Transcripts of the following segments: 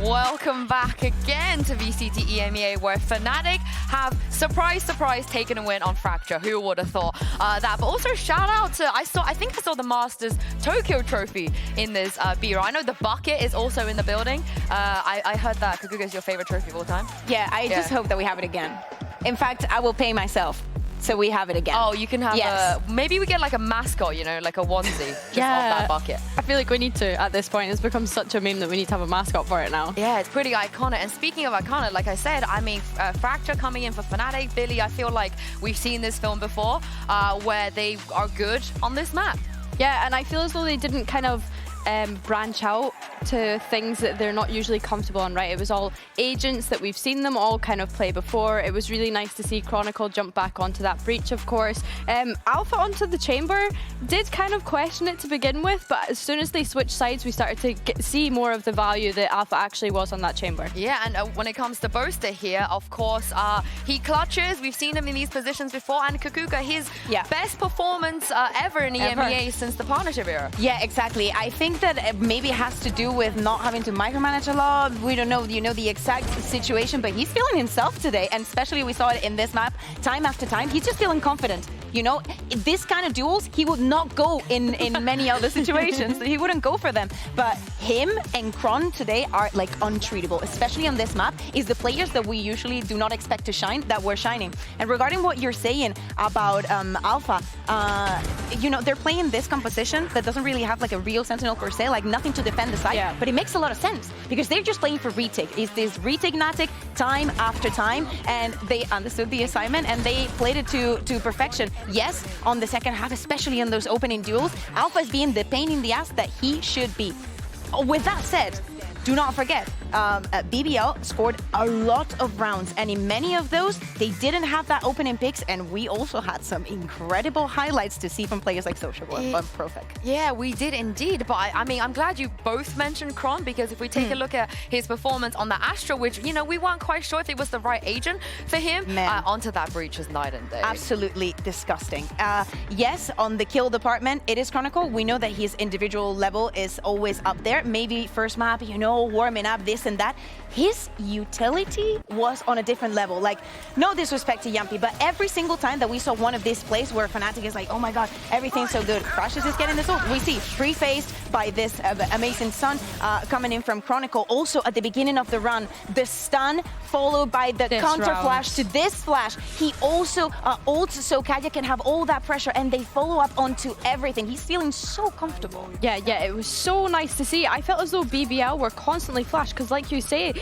Welcome back again to VCT EMEA, where Fnatic have, surprise, surprise, taken a win on Fracture. Who would have thought that? But also shout out to, I think I saw the Masters Tokyo trophy in this B-roll. I know the bucket is also in the building. I heard that Kaguga is your favorite trophy of all time. Yeah, I just hope that we have it again. In fact, I will pay myself. So we have it again. Oh, you can have a... Maybe we get like a mascot, you know, like a onesie just off that bucket. I feel like we need to at this point. It's become such a meme that we need to have a mascot for it now. Yeah, it's pretty iconic. And speaking of iconic, like I said, I mean, Fracture coming in for Fnatic. Billy, I feel like we've seen this film before where they are good on this map. Yeah, and I feel as though they didn't kind of branch out to things that they're not usually comfortable on, right? It was all agents that we've seen them all kind of play before. It was really nice to see Chronicle jump back onto that breach, of course. Alpha onto the chamber, did kind of question it to begin with, but as soon as they switched sides, we started to see more of the value that Alpha actually was on that chamber. Yeah, and when it comes to Boaster here, of course, he clutches. We've seen him in these positions before, and Kaguga, his best performance ever in EMEA since the partnership era. Yeah, exactly. I think that it maybe has to do with not having to micromanage a lot. We don't know, you know, the exact situation, but he's feeling himself today, and especially we saw it in this map time after time. He's just feeling confident. You know, this kind of duels, he would not go in many other situations. He wouldn't go for them. But him and Kron today are like untreatable, especially on this map, is the players that we usually do not expect to shine that were shining. And regarding what you're saying about Alpha, you know, they're playing this composition that doesn't really have like a real Sentinel per se, like nothing to defend the side, but it makes a lot of sense because they're just playing for retake. It's this retake Fnatic time after time, and they understood the assignment and they played it to perfection. Yes, on the second half, especially in those opening duels, Alpha is being the pain in the ass that he should be. With that said, do not forget, BBL scored a lot of rounds, and in many of those, they didn't have that opening picks, and we also had some incredible highlights to see from players like Sociable and Perfect. Yeah, we did indeed, but I mean, I'm glad you both mentioned Kron, because if we take a look at his performance on the Astra, which, you know, we weren't quite sure if it was the right agent for him, onto that breach is night and day. Absolutely disgusting. Yes, on the kill department, it is Chronicle. We know that his individual level is always up there. Maybe first map, you know, warming up, this and that. His utility was on a different level. Like, no disrespect to Yampi, but every single time that we saw one of these plays where Fnatic is like, oh my god, everything's so good, Crashes is getting this ult, we see free-faced by this amazing stun coming in from Chronicle. Also, at the beginning of the run, the stun followed by the counter flash to this flash. He also ults so Kaya can have all that pressure, and they follow up onto everything. He's feeling so comfortable. Yeah, it was so nice to see. I felt as though BBL were constantly flashed, because like you say,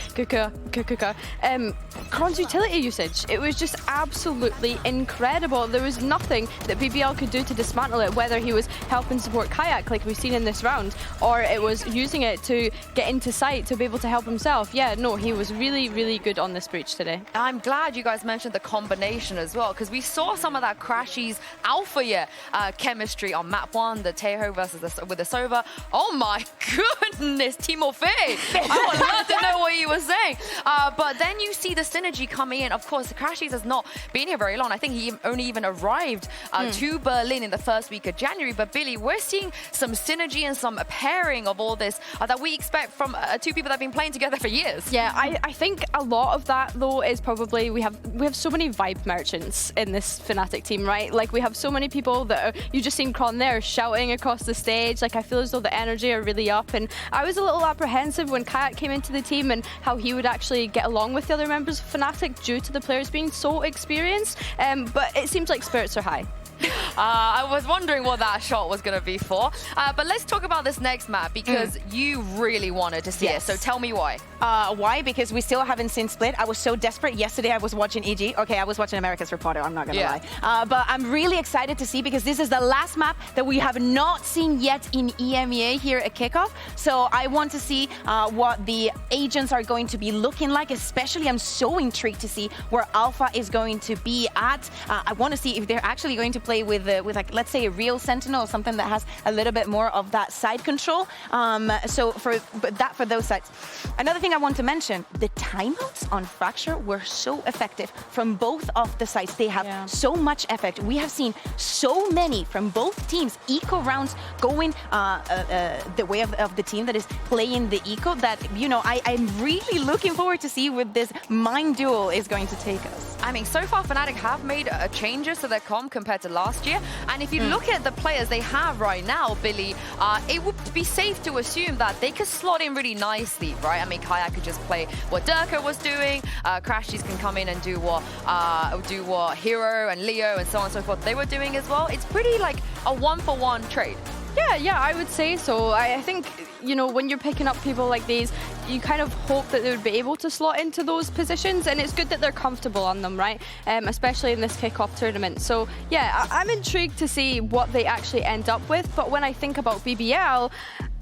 Kron's utility usage, it was just absolutely incredible. There was nothing that BBL could do to dismantle it, whether he was helping support Kayak like we've seen in this round, or it was using it to get into sight to be able to help himself. Yeah, no, he was really, really good on this breach today. I'm glad you guys mentioned the combination as well, because we saw some of that Crashies Alpha chemistry on map 1, the Tejo versus with the Sova. Oh my goodness, Timofey! I would love to know what you were saying. But then you see the synergy coming in. Of course, the Crashies has not been here very long. I think he only even arrived to Berlin in the first week of January. But Billy, we're seeing some synergy and some pairing of all this that we expect from two people that have been playing together for years. Yeah, I think a lot of that though is probably we have so many vibe merchants in this Fnatic team, right? Like, we have so many people that you just seen Kron there shouting across the stage. Like, I feel as though the energy are really up, and I was a little apprehensive when Kayak came into the team and how he would actually get along with the other members of Fnatic due to the players being so experienced, but it seems like spirits are high. I was wondering what that shot was going to be for. But let's talk about this next map, because you really wanted to see it. So tell me why. Why? Because we still haven't seen Split. I was so desperate. Yesterday I was watching EG. Okay, I was watching America's Reporter, I'm not going to lie. But I'm really excited to see, because this is the last map that we have not seen yet in EMEA here at Kickoff. So I want to see what the agents are going to be looking like. Especially, I'm so intrigued to see where Alpha is going to be at. I want to see if they're actually going to play play with like, let's say, a real Sentinel or something that has a little bit more of that side control. So for those sides. Another thing I want to mention, the timeouts on Fracture were so effective from both of the sides. They have so much effect. We have seen so many from both teams, eco rounds going the way of the team that is playing the eco, that, you know, I'm really looking forward to see where this mind duel is going to take us. I mean, so far Fnatic have made changes to their comp compared to last year, and if you look at the players they have right now, Billy, it would be safe to assume that they could slot in really nicely, right? I mean, Kaya could just play what Durka was doing, Crashies can come in and do what Hero and Leo and so on and so forth they were doing as well. It's pretty like a one-for-one trade. Yeah, I would say so. I think, you know, when you're picking up people like these, you kind of hope that they would be able to slot into those positions, and it's good that they're comfortable on them, right? Especially in this kickoff tournament. So yeah, I'm intrigued to see what they actually end up with. But when I think about BBL,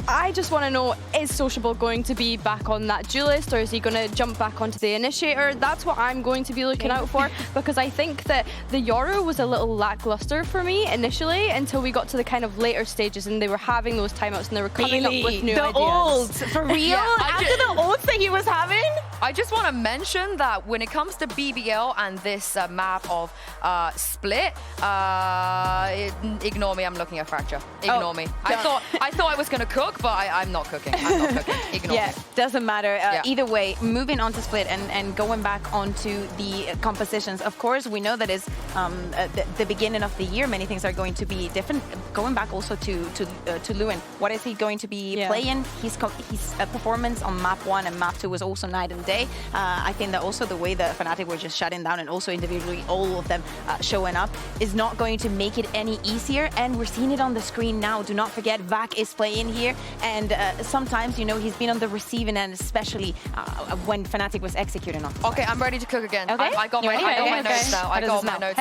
I just want to know, is Sociable going to be back on that duelist, or is he going to jump back onto the initiator? That's what I'm going to be looking out for, because I think that the Yoru was a little lackluster for me initially until we got to the kind of later stages and they were having those timeouts and they were coming up with new ideas. The ults, for real? After the ults that he was having? I just want to mention that when it comes to BBL and this map of Split, ignore me, I'm looking at Fracture. Ignore me. I thought I was going to cook, but I'm not cooking. I'm not cooking. Ignore me. Doesn't matter. Either way, moving on to Split and going back onto the compositions. Of course, we know that is the beginning of the year. Many things are going to be different. Going back also to Lewin, what is he going to be playing? His performance on map 1 and map 2 was also night and day. I think that also the way that Fnatic were just shutting down and also individually all of them showing up is not going to make it any easier. And we're seeing it on the screen now. Do not forget, Vac is playing here. And sometimes, you know, he's been on the receiving end, especially when Fnatic was executing on. Okay, I'm ready to cook again. Okay? I got my notes now. I got my notes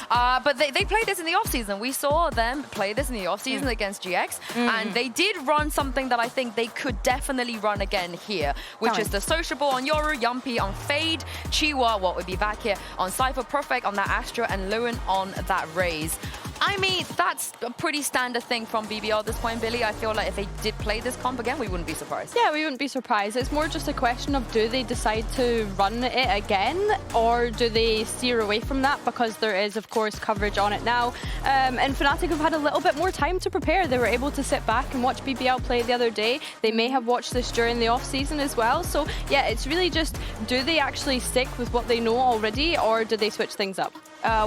now. But they played this in the off-season. We saw them play this in the off-season against GX. And they did run something that I think they could definitely run again here, which is the Sociable on Yoru, Yumpy on Fade, Chiwa, what would be back here, on Cypher, Perfect on that Astra, and Lewin on that Raze. I mean, that's a pretty standard thing from BBL at this point, Billy. I feel like if they did play this comp again, we wouldn't be surprised. Yeah, we wouldn't be surprised. It's more just a question of, do they decide to run it again, or do they steer away from that, because there is, of course, coverage on it now. And Fnatic have had a little bit more time to prepare. They were able to sit back and watch BBL play the other day. They may have watched this during the off-season as well. So yeah, it's really just, do they actually stick with what they know already, or do they switch things up?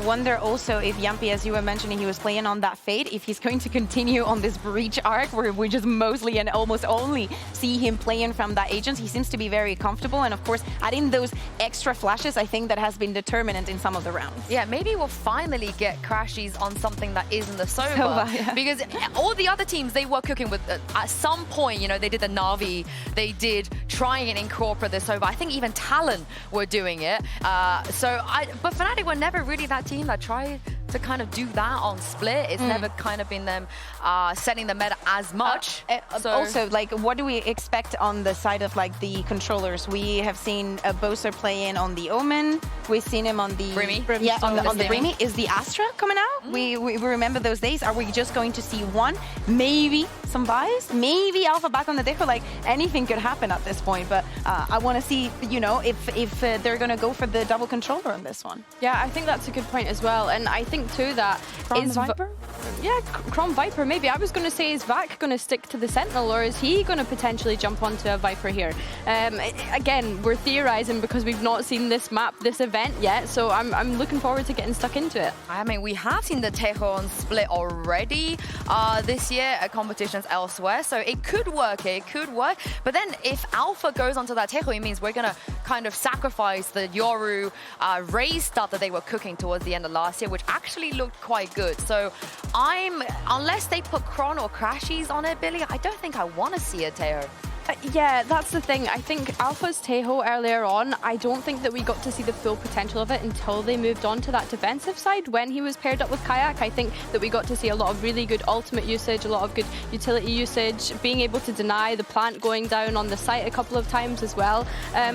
Wonder also if Yumpy, as you were mentioning, he was playing on that Fade, if he's going to continue on this Breach arc where we just mostly and almost only see him playing from that Agent. He seems to be very comfortable, and of course adding those extra flashes, I think that has been determinant in some of the rounds. Yeah, maybe we'll finally get Crashies on something that isn't the Sova, because all the other teams, they were cooking with, at some point, you know, they did the Na'Vi, they did try and incorporate the Sova. I think even Talon were doing it. But Fnatic were never really that team that tried to kind of do that on Split. It's never kind of been them setting the meta as much. Also, like, what do we expect on the side of like the controllers? We have seen Boser playing on the Omen. We've seen him on the Brimmy. Yeah, on the Brimmy. Is the Astra coming out? We remember those days. Are we just going to see one? Maybe some buys. Maybe Alpha back on the deck. Like, anything could happen at this point. But I want to see, you know, if they're going to go for the double controller on this one. Yeah, I think that's a good point as well. And I think too that Crom Viper? Yeah, Crom Viper, maybe. I was going to say, is Vac going to stick to the Sentinel, or is he going to potentially jump onto a Viper here? Again, we're theorizing because we've not seen this map, this event yet, so I'm looking forward to getting stuck into it. I mean, we have seen the Tejo on Split already this year at competitions elsewhere, so it could work, But then if Alpha goes onto that Tejo, it means we're going to kind of sacrifice the Yoru Raze stuff that they were cooking towards the end of last year, which actually looked quite good. So unless they put Kron or Crashies on it, Billy, I don't think I want to see a Tejo. Yeah, that's the thing. I think Alpha's Taeho earlier on, I don't think that we got to see the full potential of it until they moved on to that defensive side when he was paired up with Kayak. I think that we got to see a lot of really good ultimate usage, a lot of good utility usage, being able to deny the plant going down on the site a couple of times as well.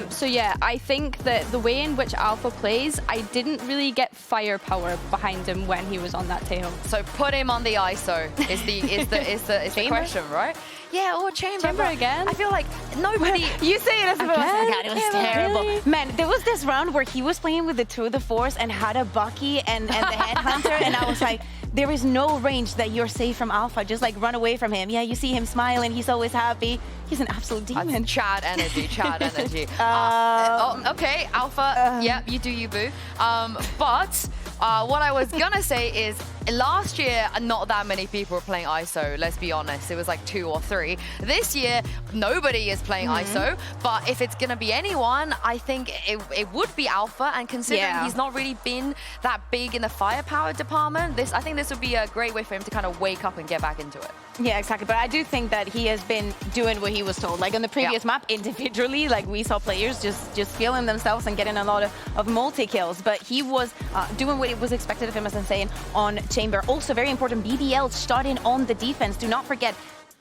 So yeah, I think that the way in which Alpha plays, I didn't really get firepower behind him when he was on that Taeho. So put him on the ISO is the question, right? Yeah, or Chamber again. I feel like nobody. You say it as if it was, oh God, it was terrible. Really? Man, there was this round where he was playing with the Tour de Force and had a Bucky and the Headhunter, and I was like, there is no range that you're safe from Alpha. Just like run away from him. Yeah, you see him smiling. He's always happy. He's an absolute demon. Chad energy, Chad energy. Okay, Alpha. Yeah, you do you, boo. But what I was gonna say is, last year, not that many people were playing ISO, let's be honest. It was like 2 or 3. This year, nobody is playing ISO, but if it's gonna be anyone, I think it would be Alpha, and considering he's not really been that big in the firepower department, I think this would be a great way for him to kind of wake up and get back into it. Yeah, exactly. But I do think that he has been doing what he was told. Like on the previous map, individually, like we saw players just feeling themselves and getting a lot of multi-kills. But he was doing what it was expected of him, as I'm saying, on Chamber. Also very important, BBL starting on the defense. Do not forget,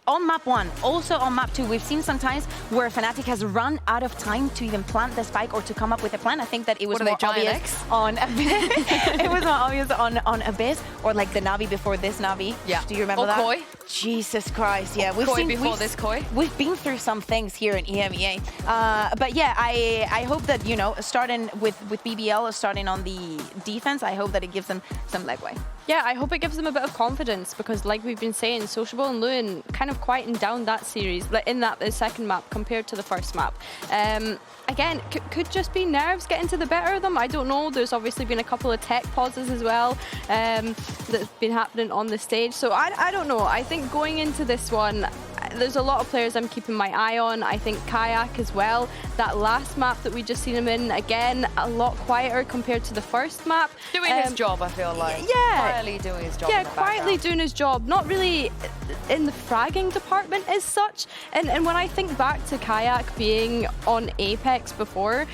on map 1, also on map 2, we've seen sometimes where Fnatic has run out of time to even plant the spike or to come up with a plan. I think that it was more obvious on it was more obvious on Abyss, or like the Navi before this Navi. Yeah. Do you remember that? Koi. Jesus Christ, yeah. We've seen before this Koi. We've been through some things here in EMEA. But yeah, I hope that, you know, starting with BBL, starting on the defense, I hope that it gives them some legway. Yeah, I hope it gives them a bit of confidence because, like we've been saying, Sociable and Lewin kind of quieting down that series, like in the second map compared to the first map. Again, could just be nerves getting to the better of them. I don't know. There's obviously been a couple of tech pauses as well that's been happening on the stage. So I don't know. I think going into this one, there's a lot of players I'm keeping my eye on. I think Kayak as well. That last map that we just seen him in, again, a lot quieter compared to the first map. Doing his job, I feel like. Yeah. Quietly doing his job. Yeah, quietly doing his job. Not really in the fragging department as such. And when I think back to Kayak being on Apex before,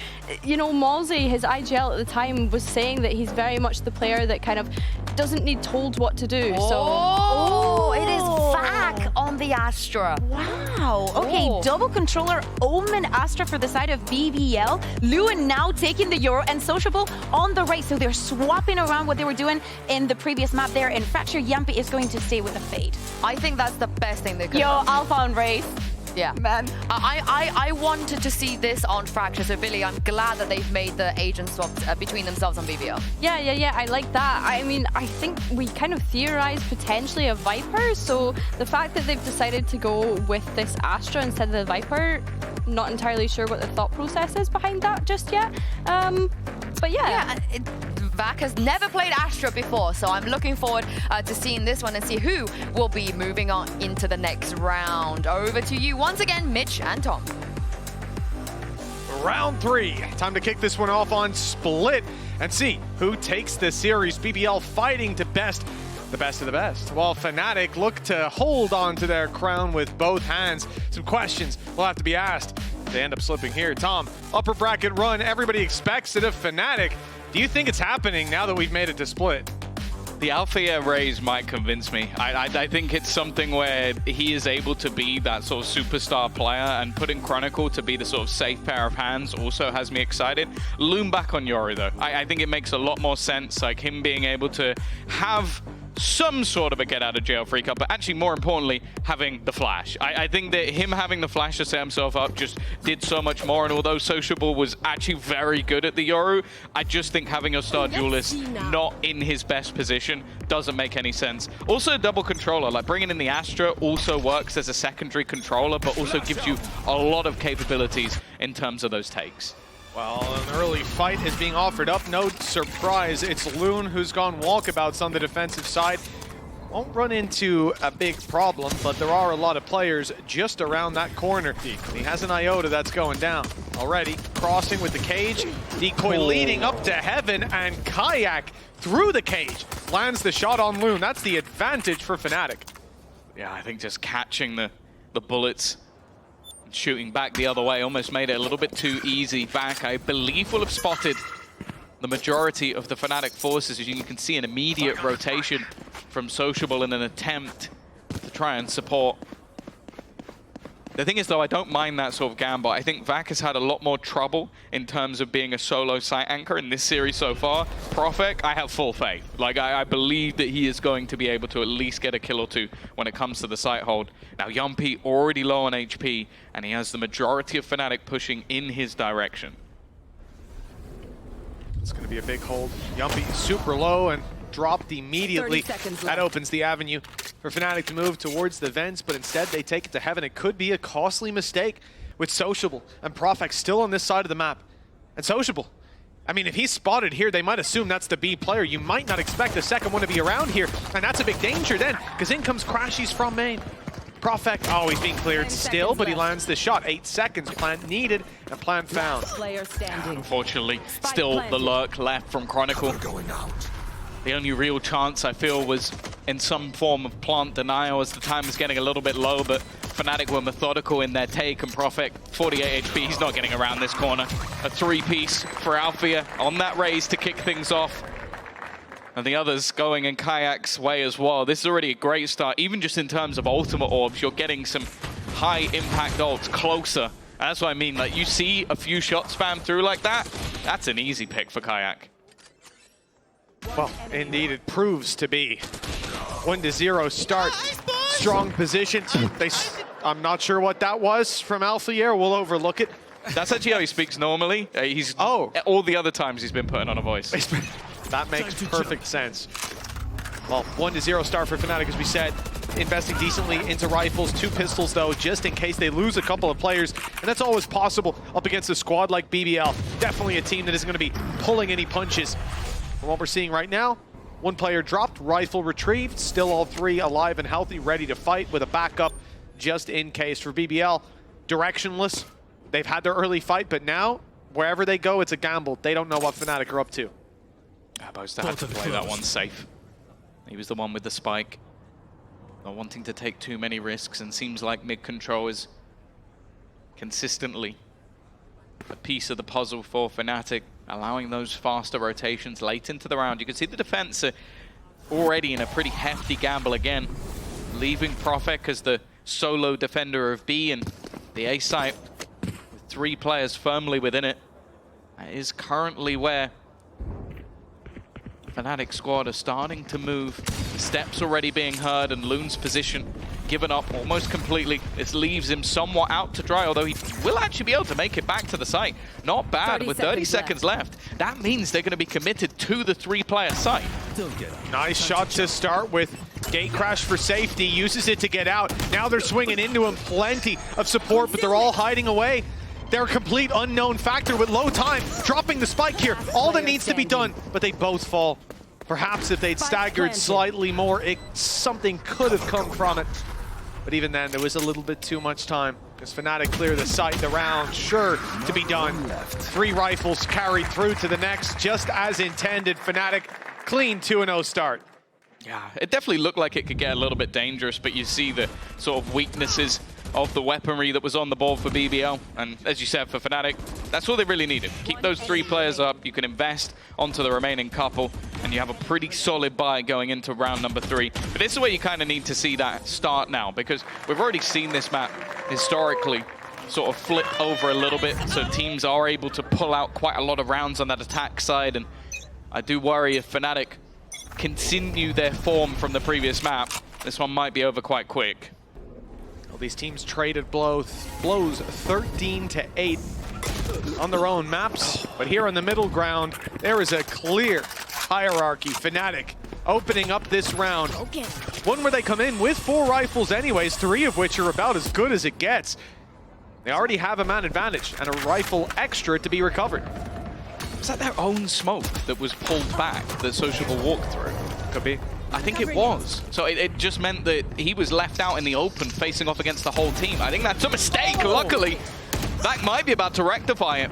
you know, Malzy, his IGL at the time, was saying that he's very much the player that kind of doesn't need told what to do. Oh, it is back on the Astra. Wow. Okay, double controller Omen Astra for the side of BBL. Lewin now taking the Euro and Sociable on the right. So they're swapping around what they were doing in the previous map there. And Fracture Yampi is going to stay with a Fade. I think that's the best thing they could Yo, Alpha on race. Yeah. Man. I wanted to see this on Fracture, so Billy, I'm glad that they've made the agent swaps between themselves on BBL. Yeah, I like that. I mean, I think we kind of theorized potentially a Viper, so the fact that they've decided to go with this Astra instead of the Viper, not entirely sure what the thought process is behind that just yet. But yeah. Vac has never played Astra before, so I'm looking forward to seeing this one and see who will be moving on into the next round. Over to you once again, Mitch and Tom. Round 3. Time to kick this one off on Split and see who takes the series. BBL fighting to the best of the best, while Fnatic look to hold on to their crown with both hands. Some questions will have to be asked. They end up slipping here. Tom, upper bracket run, everybody expects it of Fnatic. Do you think it's happening now that we've made it to Split? The Alpha raise might convince me. I think it's something where he is able to be that sort of superstar player, and putting Chronicle to be the sort of safe pair of hands also has me excited. Loom back on Yori though. I think it makes a lot more sense, like him being able to have some sort of a get out of jail free card, but actually more importantly, having the flash. I think that him having the flash to set himself up just did so much more, and although Sociable was actually very good at the Yoru, I just think having a star duelist not in his best position doesn't make any sense. Also a double controller, like bringing in the Astra also works as a secondary controller, but also gives you a lot of capabilities in terms of those takes. Well, an early fight is being offered up. No surprise, it's Loon who's gone walkabouts on the defensive side. Won't run into a big problem, but there are a lot of players just around that corner. He has an Iota that's going down already. Crossing with the cage. Decoy leading up to heaven, and Kayak through the cage lands the shot on Loon. That's the advantage for Fnatic. Yeah, I think just catching the bullets Shooting back the other way almost made it a little bit too easy. Back, I believe, will have spotted the majority of the Fnatic forces. As you can see, an immediate rotation from Sociable in an attempt to try and support. The thing is, though, I don't mind that sort of gamble. I think Vac has had a lot more trouble in terms of being a solo site anchor in this series so far. Profek, I have full faith. Like, I believe that he is going to be able to at least get a kill or two when it comes to the site hold. Now, Yumpy already low on HP, and he has the majority of Fnatic pushing in his direction. It's going to be a big hold. Yumpy super low and dropped immediately. That opens the avenue for Fnatic to move towards the vents, but instead they take it to heaven. It could be a costly mistake with Sociable and Profek still on this side of the map. And Sociable, I mean, if he's spotted here, they might assume that's the B player. You might not expect the second one to be around here, and that's a big danger then, because in comes Crashies from main. Profek, oh, he's being cleared still, but he lands the shot. 8 seconds, plant needed, and plant found. Player standing. Unfortunately, still the lurk left from Chronicle. The only real chance, I feel, was in some form of plant denial as the time was getting a little bit low, but Fnatic were methodical in their take, and Profek, 48 HP, he's not getting around this corner. A 3-piece for Althea on that raise to kick things off. And the others going in Kayak's way as well. This is already a great start, even just in terms of ultimate orbs. You're getting some high-impact ults closer. And that's what I mean, like, you see a few shots spam through like that, that's an easy pick for Kayak. Well, indeed, it proves to be. 1-0 start. Strong position. I'm not sure what that was from Alpha. We'll overlook it. That's actually how he speaks normally. All the other times he's been putting on a voice. That makes perfect sense. Well, 1-0 start for Fnatic, as we said. Investing decently into rifles. 2 pistols, though, just in case they lose a couple of players. And that's always possible up against a squad like BBL. Definitely a team that isn't going to be pulling any punches. From what we're seeing right now, 1 player dropped, rifle retrieved, still all 3 alive and healthy, ready to fight with a backup just in case. For BBL, directionless. They've had their early fight, but now, wherever they go, it's a gamble. They don't know what Fnatic are up to. Bosta had to play that one safe. He was the one with the spike. Not wanting to take too many risks, and seems like mid-control is consistently a piece of the puzzle for Fnatic, allowing those faster rotations late into the round. You can see the defense are already in a pretty hefty gamble again, leaving Profek as the solo defender of B, and the A site with 3 players firmly within it. That is currently where Fnatic squad are starting to move. Steps already being heard, and Loon's position given up almost completely. This leaves him somewhat out to dry, although he will actually be able to make it back to the site. Not bad with 30 seconds left. That means they're going to be committed to the 3-player site. Nice shot to start with. Gate crash for safety, uses it to get out. Now they're swinging into him. Plenty of support, but they're all hiding away. They're a complete unknown factor with low time. Dropping the spike here. All that needs to be done, but they both fall. Perhaps if they'd staggered slightly more, something could have come from it. But even then, there was a little bit too much time. Because Fnatic clear the site, the round sure to be done. 3 rifles carried through to the next, just as intended. Fnatic, clean 2-0 start. Yeah, it definitely looked like it could get a little bit dangerous, but you see the sort of weaknesses of the weaponry that was on the board for BBL. And as you said, for Fnatic, that's all they really needed. Keep those 3 players up, you can invest onto the remaining couple, and you have a pretty solid buy going into round number 3. But this is where you kind of need to see that start now, because we've already seen this map historically sort of flip over a little bit, so teams are able to pull out quite a lot of rounds on that attack side, and I do worry if Fnatic continue their form from the previous map, this one might be over quite quick. Well, these teams traded blows 13-8 on their own maps, but here on the middle ground, there is a clear hierarchy. Fnatic opening up this round. One where they come in with 4 rifles anyways, 3 of which are about as good as it gets. They already have a man advantage and a rifle extra to be recovered. Was that their own smoke that was pulled back that Sociable walked through? Could be. I think it was. So it just meant that he was left out in the open facing off against the whole team. I think that's a mistake. Luckily, Vac might be about to rectify it.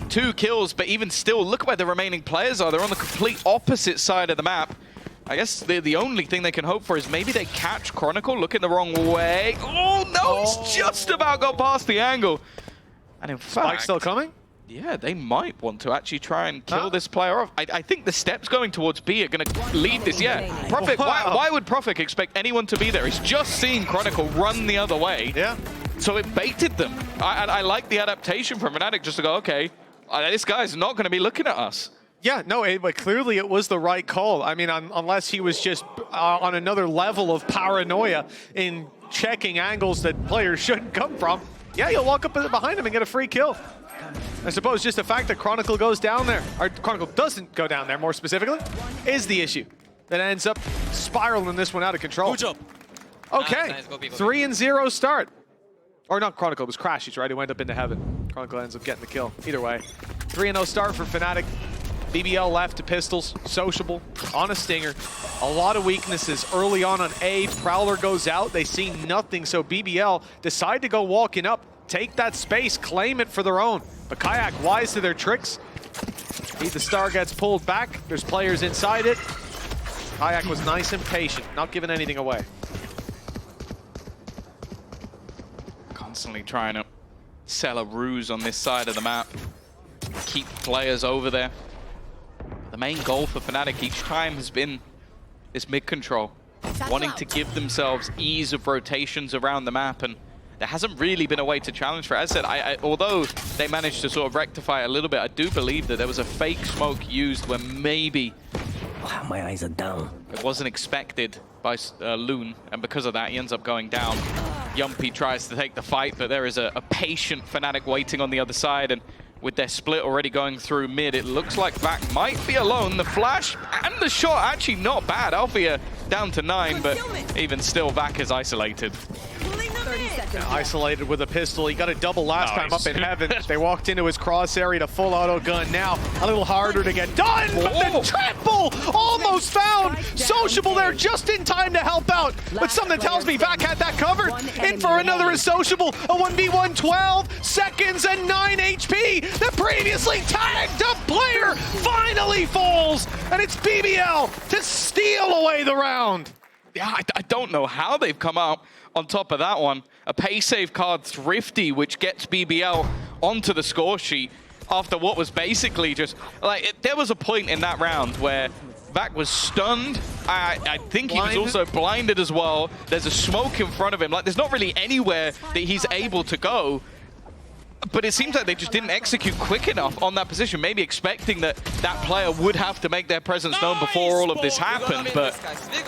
2 kills, but even still, look where the remaining players are. They're on the complete opposite side of the map. I guess the only thing they can hope for is maybe they catch Chronicle looking the wrong way. Oh, no, he's just about got past the angle. And in fact... Spike's still coming? Yeah, they might want to actually try and kill this player off. I think the steps going towards B are going to lead this. Yeah, Prophet, why would Prophet expect anyone to be there? He's just seen Chronicle run the other way. Yeah. So it baited them. I like the adaptation from Fnatic just to go, okay, this guy's not going to be looking at us. Yeah, no, but clearly it was the right call. I mean, unless he was just on another level of paranoia in checking angles that players shouldn't come from. Yeah, you'll walk up behind him and get a free kill. I suppose just the fact that Chronicle goes down there, or Chronicle doesn't go down there more specifically, is the issue that ends up spiraling this one out of control. Good job. Okay, Nice, go B, go B. 3-0 start. Or not Chronicle, it was Crashies, right? Who went up into heaven. Chronicle ends up getting the kill. Either way, 3-0 start for Fnatic. BBL left to pistols, sociable, on a stinger. A lot of weaknesses early on A. Prowler goes out, they see nothing, so BBL decide to go walking up, take that space, claim it for their own. But Kayak, wise to their tricks. The star gets pulled back, there's players inside it. Kayak was nice and patient, not giving anything away. Constantly trying to sell a ruse on this side of the map. Keep players over there. The main goal for Fnatic each time has been this mid control, wanting to give themselves ease of rotations around the map, and there hasn't really been a way to challenge for it. As I said, although they managed to sort of rectify it a little bit, I do believe that there was a fake smoke used where maybe My eyes are down. it wasn't expected by Loon, and because of that, he ends up going down. Yumpy tries to take the fight, but there is a patient Fnatic waiting on the other side, and with their split already going through mid, it looks like Vac might be alone. The flash and the shot actually not bad. Althea down to 9, but even still, Vac is isolated. Yeah, isolated with a pistol. He got a double last time up in heaven. They walked into his cross area to full auto gun. Now a little harder to get done, but the triple almost found. Sociable there just in time to help out. But something tells me Vac had that covered. In for another is Sociable. A 1v1, 12 seconds and 9 HP. The previously tagged up player finally falls, and it's BBL to steal away the round. Yeah, I don't know how they've come out on top of that one. A pay save card Thrifty, which gets BBL onto the score sheet after what was basically just like there was a point in that round where Vac was stunned. I think he was also blinded as well. There's a smoke in front of him. Like, there's not really anywhere that he's able to go. But it seems like they just didn't execute quick enough on that position, maybe expecting that that player would have to make their presence known before all of this happened. But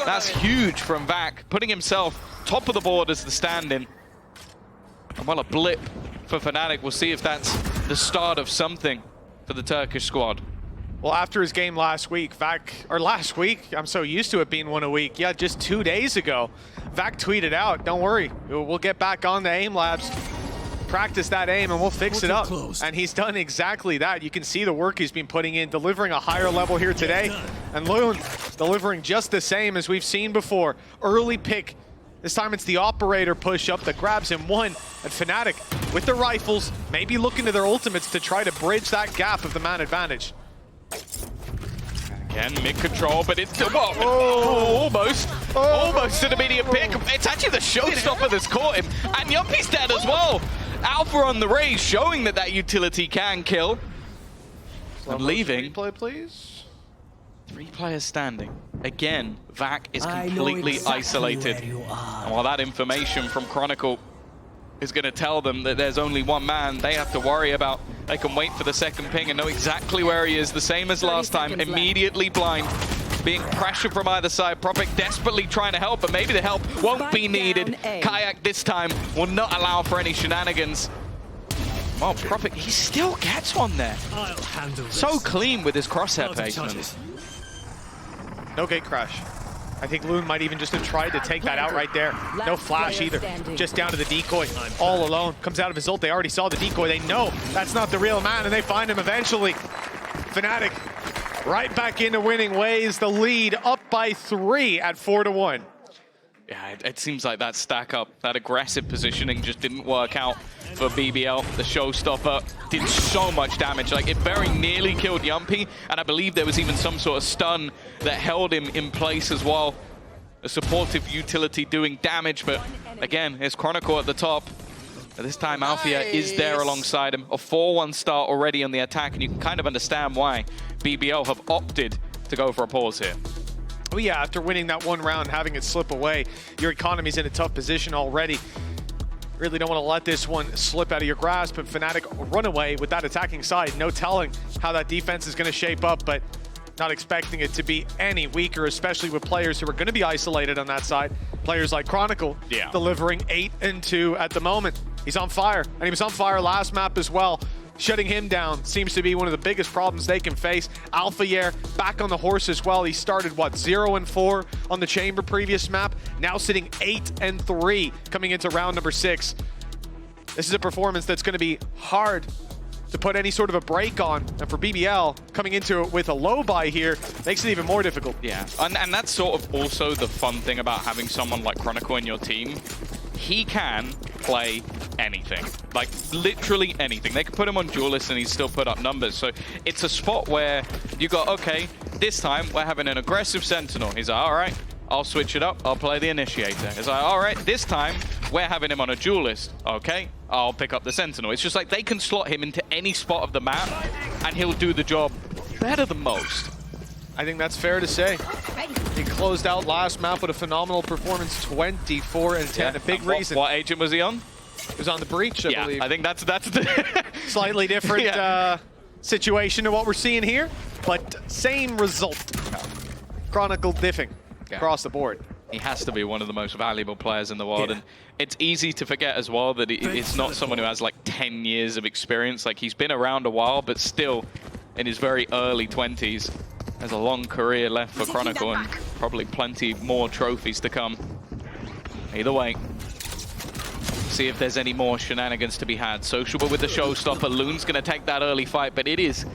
that's huge from Vac, putting himself top of the board as the stand-in. And well, a blip for Fnatic. We'll see if that's the start of something for the Turkish squad. Well, after his game last week, last week, I'm so used to it being one a week. Yeah, just 2 days ago, Vac tweeted out, don't worry, we'll get back on the aim labs. Practice that aim and we'll fix it up. And he's done exactly that. You can see the work he's been putting in, delivering a higher level here today. And Loon delivering just the same as we've seen before. Early pick. This time it's the operator push-up that grabs him one. And Fnatic, with the rifles, maybe looking to their ultimates to try to bridge that gap of the man advantage. Again, mid-control, but it's still... almost an immediate pick. It's actually the showstopper that's caught him. And Yuppie's dead as well. Alpha on the raise, showing that utility can kill. And leaving. Replay, please. 3 players standing. Again, Vac is completely isolated. And while that information from Chronicle is going to tell them that there's only one man they have to worry about, they can wait for the second ping and know exactly where he is. The same as last time, immediately blind. Being pressured from either side. Prophet desperately trying to help, but maybe the help won't be needed. Kayak this time will not allow for any shenanigans. Well, Prophet, he still gets one there. So clean with his crosshair placement. No gate crash. I think Loon might even just have tried to take that out right there. No flash either. Just down to the decoy. All alone. Comes out of his ult. They already saw the decoy. They know that's not the real man, and they find him eventually. Fnatic right back into winning ways. The lead up by 3 at 4-1. Yeah, it seems like that stack up, that aggressive positioning just didn't work out for BBL. The showstopper did so much damage. Like, it very nearly killed Yumpy, and I believe there was even some sort of stun that held him in place as well. A supportive utility doing damage, but again, it's Chronicle at the top. But this time, Althea is there alongside him. A 4-1 start already on the attack, and you can kind of understand why BBL have opted to go for a pause here. Well, yeah, after winning that one round, having it slip away, your economy's in a tough position already. Really don't want to let this one slip out of your grasp, but Fnatic run away with that attacking side. No telling how that defense is going to shape up, but not expecting it to be any weaker, especially with players who are going to be isolated on that side. Players like Chronicle, delivering 8 and 2 at the moment. He's on fire, and he was on fire last map as well. Shutting him down seems to be one of the biggest problems they can face. Alphayer back on the horse as well. He started, what, 0 and 4 on the Chamber previous map. Now sitting 8 and 3 coming into round number 6. This is a performance that's going to be hard to put any sort of a break on. And for BBL, coming into it with a low buy here makes it even more difficult. Yeah, and that's sort of also the fun thing about having someone like Chronicle in your team. He can play anything, like literally anything. They could put him on Duelist and he's still put up numbers. So it's a spot where you go, okay, this time we're having an aggressive Sentinel. He's like, all right, I'll switch it up. I'll play the Initiator. It's like, all right, this time we're having him on a Duelist. Okay, I'll pick up the Sentinel. It's just like they can slot him into any spot of the map and he'll do the job better than most. I think that's fair to say. He closed out last map with a phenomenal performance, 24 and 10. A big reason. What agent was he on? He was on the Breach, I believe. I think that's the slightly different situation to what we're seeing here, but same result. Chronicle diffing across the board. He has to be one of the most valuable players in the world, and it's easy to forget as well that it's not someone who has like 10 years of experience. Like, he's been around a while, but still in his very early 20s. There's a long career left for Chronicle and probably plenty more trophies to come. Either way, see if there's any more shenanigans to be had. Sociable with the showstopper. Loon's going to take that early fight, but it is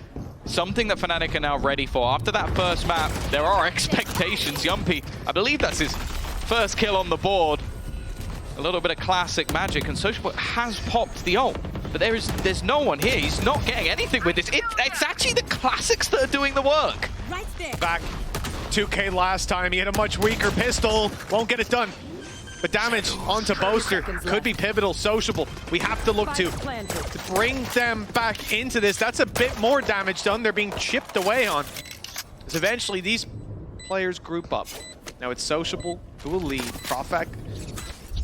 something that Fnatic are now ready for. After that first map, there are expectations. Yumpy, I believe that's his first kill on the board. A little bit of classic magic, and Sociable has popped the ult. But there's no one here. He's not getting anything with this. It's actually the classics that are doing the work. Back 2K last time. He had a much weaker pistol. Won't get it done. But damage onto Boaster could be pivotal. Sociable, we have to look to bring them back into this. That's a bit more damage done. They're being chipped away on. Because eventually these players group up. Now it's Sociable who will lead. Profek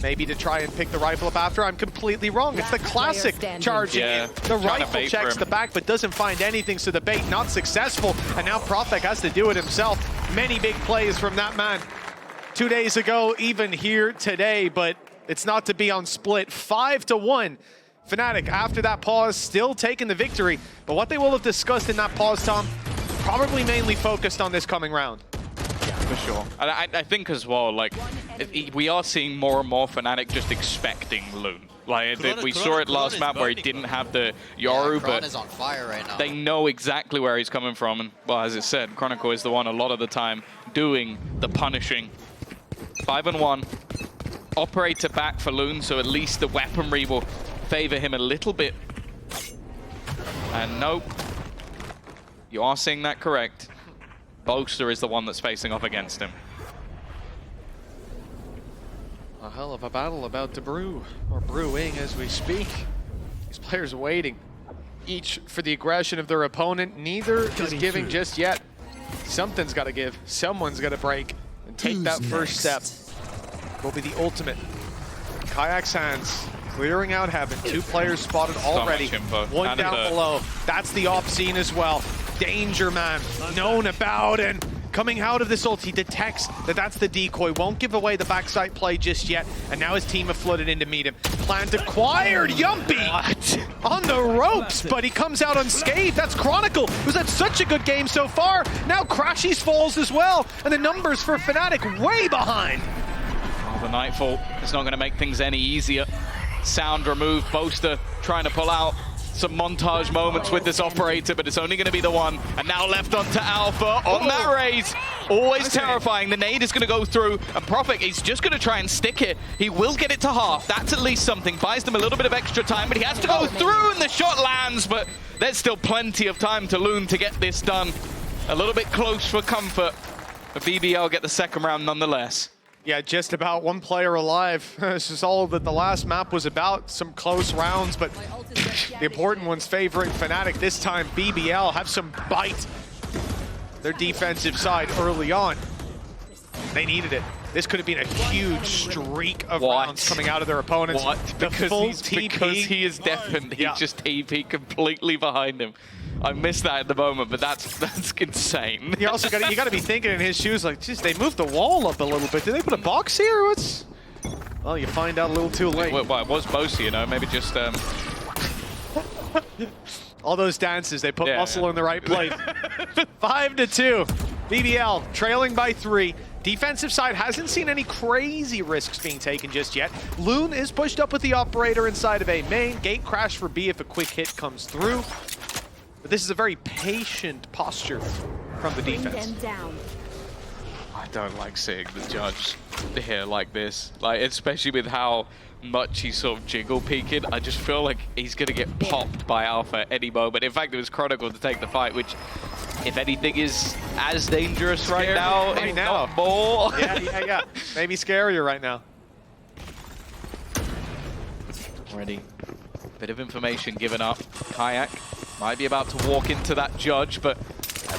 maybe to try and pick the rifle up after. I'm completely wrong. It's the classic charging in. The rifle checks the back but doesn't find anything, so the bait not successful. And now Profek has to do it himself. Many big plays from that man 2 days ago, even here today, but it's not to be on split. 5-1. Fnatic, after that pause, still taking the victory. But what they will have discussed in that pause, Tom, probably mainly focused on this coming round. For sure. I think as well, like, we are seeing more and more Fnatic just expecting Loon. Like, we saw it last map where he didn't have the Yoru, but is on fire right now. They know exactly where he's coming from. And, well, as it said, Chronicle is the one a lot of the time doing the punishing. 5-1. Operator back for Loon, so at least the weaponry will favor him a little bit. And nope. You are seeing that correct. Boaster is the one that's facing off against him. A hell of a battle about to brew, or brewing as we speak. These players waiting, each for the aggression of their opponent. Neither is giving just yet. Something's got to give. Someone's got to break and take that first step. Will be the ultimate. Kayak's hands, clearing out heaven. 2 players spotted already. One down below. That's the off scene as well. Danger man, known about, and coming out of this ult, he detects that that's the decoy. Won't give away the backside play just yet, and now his team have flooded in to meet him. Plant acquired, Yumpy! On the ropes, but he comes out unscathed. That's Chronicle, who's had such a good game so far. Now Crashies falls as well, and the numbers for Fnatic way behind. Oh, the Nightfall is not going to make things any easier. Sound removed, Boaster trying to pull out some montage moments with this operator, but it's only going to be the one. And now left onto Alpha on that raise. Always terrifying. The nade is going to go through, and Prophet is just going to try and stick it. He will get it to half. That's at least something. Buys them a little bit of extra time, but he has to go through, and the shot lands, but there's still plenty of time to Loon to get this done. A little bit close for comfort, but BBL get the second round nonetheless. Yeah, just about one player alive. This is all that the last map was about. Some close rounds, but the important ones favoring Fnatic. This time, BBL have some bite. Their defensive side early on. They needed it. This could have been a huge streak of rounds coming out of their opponents. What? The full TP. Because he is deafened, he just TP completely behind him. I missed that at the moment, but that's insane. You also got to be thinking in his shoes like, geez, they moved the wall up a little bit. Did they put a box here? What's? Well, you find out a little too late. Well, it was Bosi, you know, maybe just all those dances, they put muscle in the right place. 5-2. BBL trailing by 3. Defensive side hasn't seen any crazy risks being taken just yet. Loon is pushed up with the operator inside of A main. Gate crash for B if a quick hit comes through. But this is a very patient posture from the defense. I don't like seeing the judge here like this. Like, especially with how much he's sort of jiggle peeking. I just feel like he's going to get popped by Alpha any moment. In fact, it was Chronicle to take the fight, which, if anything, is as dangerous right now, if not more. Yeah. Maybe scarier right now. Already. Bit of information given up. Kayak might be about to walk into that judge, but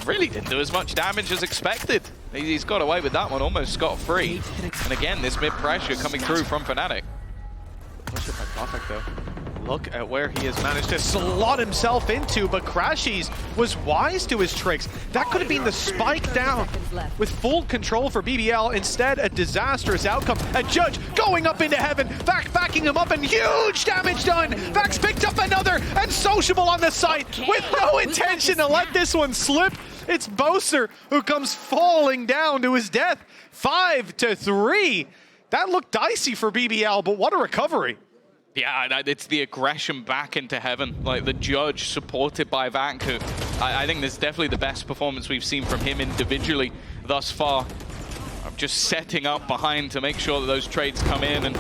really didn't do as much damage as expected. He's got away with that one, almost scot-free. And again, this mid-pressure coming through from Fnatic. Push it by Prophet, though. Look at where he has managed to slot himself into, but Crashies was wise to his tricks. That could have been the spike down with full control for BBL. Instead, a disastrous outcome. A judge going up into heaven, backing him up, and huge damage done. Vax picked up another, and Sociable on the site with no intention to let this one slip. It's Boser who comes falling down to his death. 5-3. That looked dicey for BBL, but what a recovery. Yeah, it's the aggression back into heaven. Like, the judge supported by Vank, who I think this is definitely the best performance we've seen from him individually thus far. I'm just setting up behind to make sure that those trades come in, and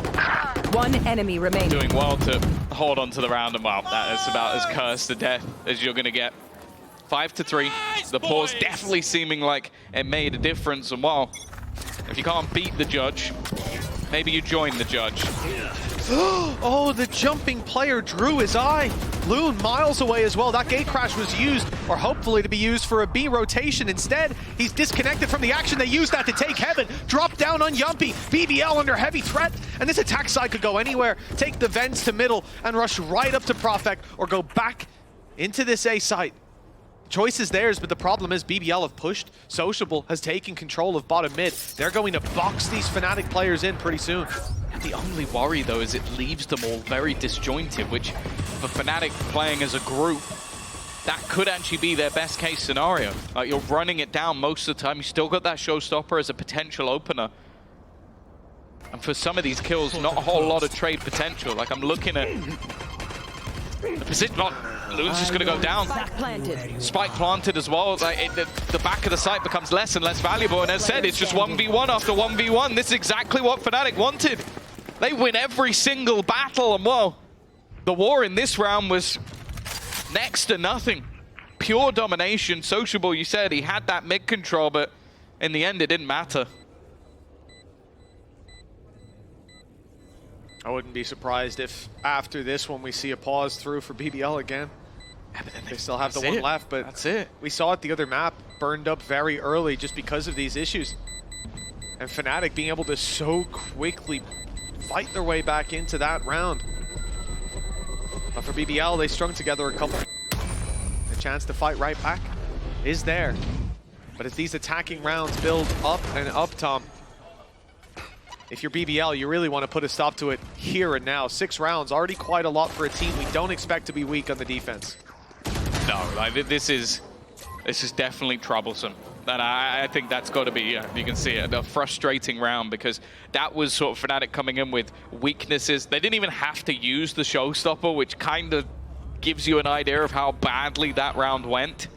one enemy remaining. Doing well to hold on to the round, and wow, that is about as cursed to death as you're going to get. 5-3. The pause definitely seeming like it made a difference, and well, if you can't beat the judge, maybe you join the judge. Oh, the jumping player drew his eye. Loon miles away as well. That gate crash was used, or hopefully to be used, for a B rotation. Instead, he's disconnected from the action. They used that to take heaven. Drop down on Yumpy. BBL under heavy threat. And this attack side could go anywhere. Take the vents to middle and rush right up to Profect, or go back into this A site. Choice is theirs, but the problem is BBL have pushed. Sociable has taken control of bottom mid. They're going to box these Fnatic players in pretty soon. The only worry, though, is it leaves them all very disjointed, which for Fnatic playing as a group, that could actually be their best case scenario. Like, you're running it down most of the time. You still got that showstopper as a potential opener. And for some of these kills, not a whole lot of trade potential. Like, I'm looking at the position. Loon's just going to go down. Spike planted as well. Like, the back of the site becomes less and less valuable. And as said, it's just 1v1 after 1v1. This is exactly what Fnatic wanted. They win every single battle. And well, the war in this round was next to nothing. Pure domination. Sociable, you said, he had that mid control, but in the end, it didn't matter. I wouldn't be surprised if after this one we see a pause through for BBL again. Yeah, but then they still have the one left, but that's it. We saw it the other map burned up very early just because of these issues. And Fnatic being able to so quickly fight their way back into that round. But for BBL, they strung together a couple. The chance to fight right back is there. But as these attacking rounds build up and up, Tom, if you're BBL, you really want to put a stop to it here and now. 6 rounds, already quite a lot for a team we don't expect to be weak on the defense. No, like, this is definitely troublesome. And I think that's got to be, yeah, you can see it, a frustrating round, because that was sort of Fnatic coming in with weaknesses. They didn't even have to use the showstopper, which kind of gives you an idea of how badly that round went.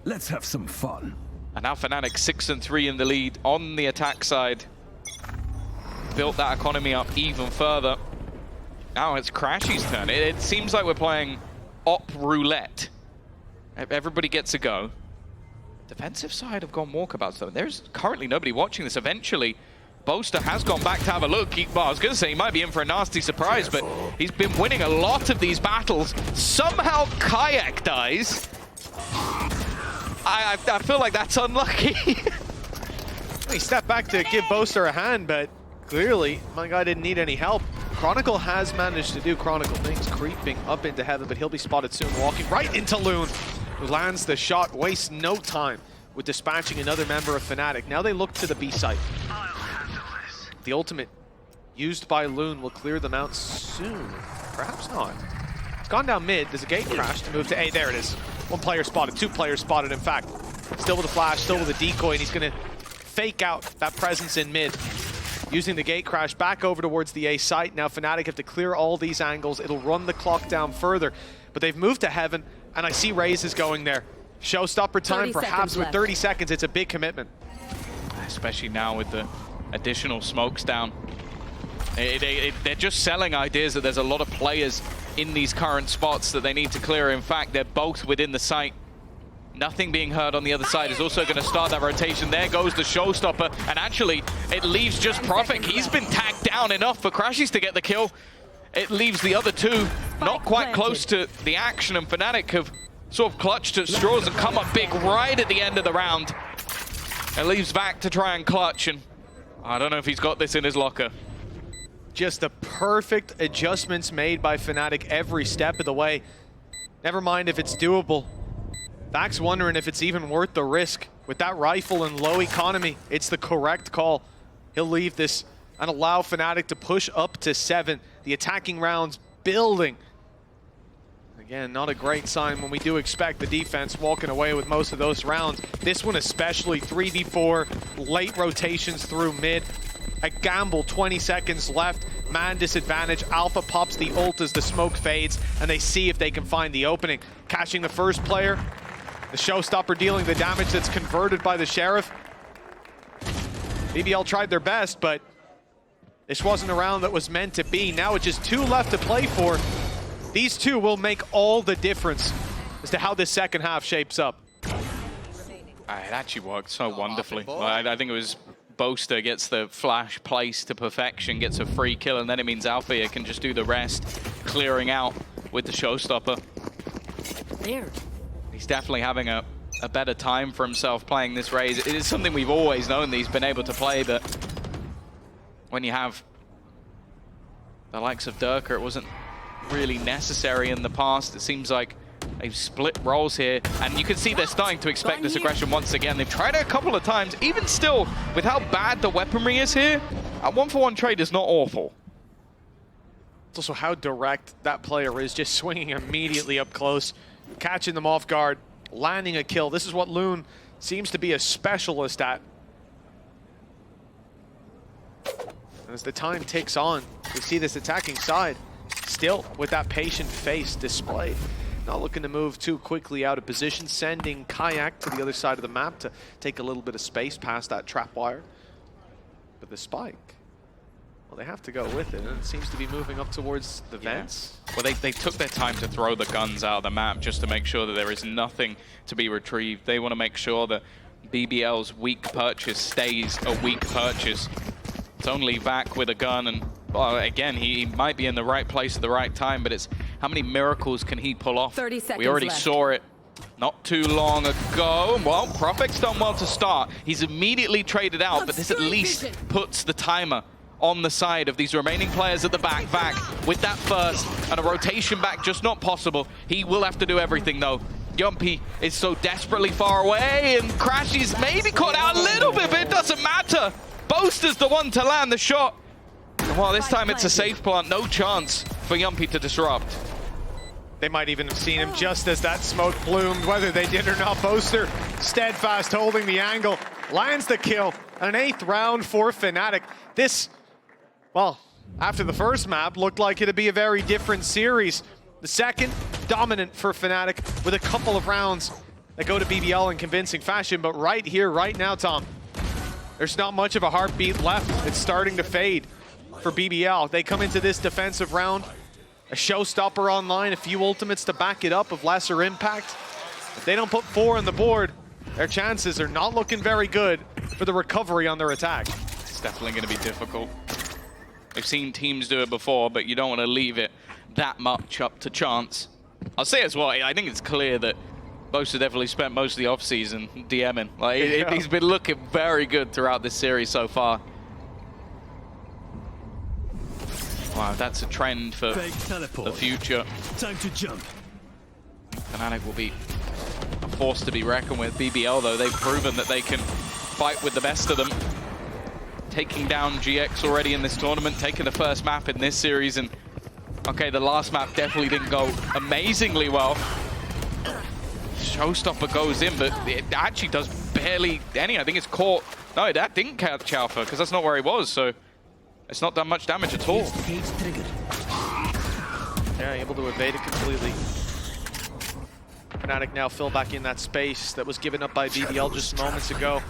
Let's have some fun. And now Fnatic 6-3 in the lead on the attack side. Built that economy up even further. Now it's Crashy's turn. It seems like we're playing op roulette. Everybody gets a go. Defensive side have gone walkabouts though. There's currently nobody watching this. Eventually, Boaster has gone back to have a look. Well, I was going to say he might be in for a nasty surprise, but he's been winning a lot of these battles. Somehow Kayak dies. I feel like that's unlucky. He stepped back to give Boaster a hand, but clearly my guy didn't need any help. Chronicle has managed to do Chronicle things, creeping up into heaven, but he'll be spotted soon, walking right into Loon, who lands the shot, wastes no time with dispatching another member of Fnatic. Now they look to the B site. The ultimate used by Loon will clear them out soon. Perhaps not. It's gone down mid. There's a gate crash to move to A. There it is. One player spotted, two players spotted, in fact. Still with a flash, still with a decoy, and he's going to fake out that presence in mid. Using the gate crash back over towards the A site. Now Fnatic have to clear all these angles. It'll run the clock down further. But they've moved to heaven, and I see Raze is going there. Showstopper time, perhaps with 30 seconds. It's a big commitment. Especially now with the additional smokes down. They're just selling ideas that there's a lot of players in these current spots that they need to clear. In fact, they're both within the site. Nothing being heard on the other side is also going to start that rotation. There goes the showstopper, and actually it leaves just Prophet. He's been tagged down enough for Crashies to get the kill. It leaves the other two not quite close to the action, and Fnatic have sort of clutched at straws and come up big right at the end of the round. It leaves back to try and clutch, and I don't know if he's got this in his locker. Just the perfect adjustments made by Fnatic every step of the way. Never mind if it's doable. Vak's wondering if it's even worth the risk. With that rifle and low economy, it's the correct call. He'll leave this and allow Fnatic to push up to 7. The attacking rounds building. Again, not a great sign when we do expect the defense walking away with most of those rounds. This one especially, 3v4, late rotations through mid. A gamble, 20 seconds left. Man disadvantage. Alpha pops the ult as the smoke fades, and they see if they can find the opening. Catching the first player. The showstopper dealing the damage that's converted by the Sheriff. BBL tried their best, but this wasn't a round that was meant to be. Now it's just 2 left to play for. These 2 will make all the difference as to how this second half shapes up. It actually worked so wonderfully. I think it was Boaster gets the flash placed to perfection, gets a free kill, and then it means Alpha here can just do the rest, clearing out with the showstopper. There. He's definitely having a better time for himself playing this Raze. It is something we've always known that he's been able to play, but when you have the likes of Durka, it wasn't really necessary in the past. It seems like they've split roles here, and you can see they're starting to expect this aggression once again. They've tried it a couple of times. Even still, with how bad the weaponry is here, a 1-for-1 trade is not awful. It's also how direct that player is, just swinging immediately up close, catching them off guard, landing a kill. This is what Loon seems to be a specialist at. As the time ticks on, we see this attacking side still with that patient face displayed. Not looking to move too quickly out of position, sending Kayak to the other side of the map to take a little bit of space past that trap wire. But the spike, well, they have to go with it, and it seems to be moving up towards the vents. Well, they took their time to throw the guns out of the map just to make sure that there is nothing to be retrieved. They want to make sure that BBL's weak purchase stays a weak purchase. It's only Vak with a gun, and well, again, he might be in the right place at the right time, but it's how many miracles can he pull off? 30 seconds we already left. saw it not too long ago. Well, Prophet's done well to start. He's immediately traded out, but this at least puts the timer on the side of these remaining players at the back. Vak with that first, and a rotation back just not possible. He will have to do everything though. Yumpy is so desperately far away, and Crashy's maybe caught out a little bit, but it doesn't matter. Boaster's the one to land the shot. And well, this time it's a safe plant, no chance for Yumpy to disrupt. They might even have seen him just as that smoke bloomed, whether they did or not. Boaster, steadfast, holding the angle, lands the kill, and an 8th round for Fnatic. This, well, after the first map, looked like it'd be a very different series. The second, dominant for Fnatic with a couple of rounds that go to BBL in convincing fashion, but right here, right now, Tom, there's not much of a heartbeat left. It's starting to fade for BBL. They come into this defensive round, a showstopper online, a few ultimates to back it up of lesser impact. If they don't put 4 on the board, their chances are not looking very good for the recovery on their attack. It's definitely going to be difficult. We've seen teams do it before, but you don't want to leave it that much up to chance. I'll say as well, I think it's clear that Bosa definitely spent most of the offseason DMing. Like, he's been looking very good throughout this series so far. Wow, that's a trend for the future. Time to jump. Fnatic will be a force to be reckoned with. BBL, though, they've proven that they can fight with the best of them. Taking down GX already in this tournament, taking the first map in this series, and okay, the last map definitely didn't go amazingly well. Showstopper goes in, but it actually does barely any. I think it's caught. No, that didn't catch Alpha, because that's not where he was, so it's not done much damage at all. Yeah, able to evade it completely. Fnatic now fill back in that space that was given up by BBL just moments ago.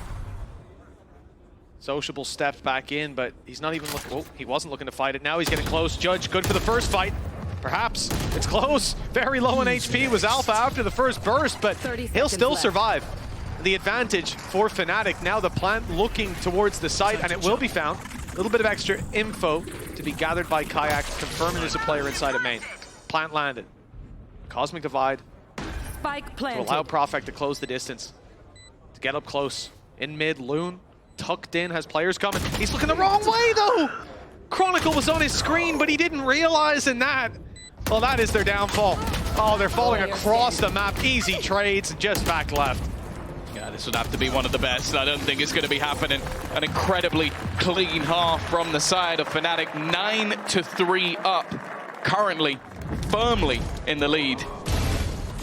Sociable steps back in, but he's not even looking. Oh, he wasn't looking to fight it. Now he's getting close. Judge, good for the first fight. Perhaps. It's close. Very low on HP was Alpha after the first burst, but he'll still survive. The advantage for Fnatic. Now the plant looking towards the site, and it will be found. A little bit of extra info to be gathered by Kayak, confirming there's a player inside of main. Plant landed. Cosmic Divide. Spike To planted. allow Profect to close the distance. To get up close. In mid, Loon tucked in, has players coming. He's looking the wrong way, though! Chronicle was on his screen, but he didn't realize in that. Well, that is their downfall. Oh, they're falling across the map. Easy trades, just back left. Yeah, this would have to be one of the best. I don't think it's going to be happening. An incredibly clean half from the side of Fnatic. 9-3 up, currently firmly in the lead.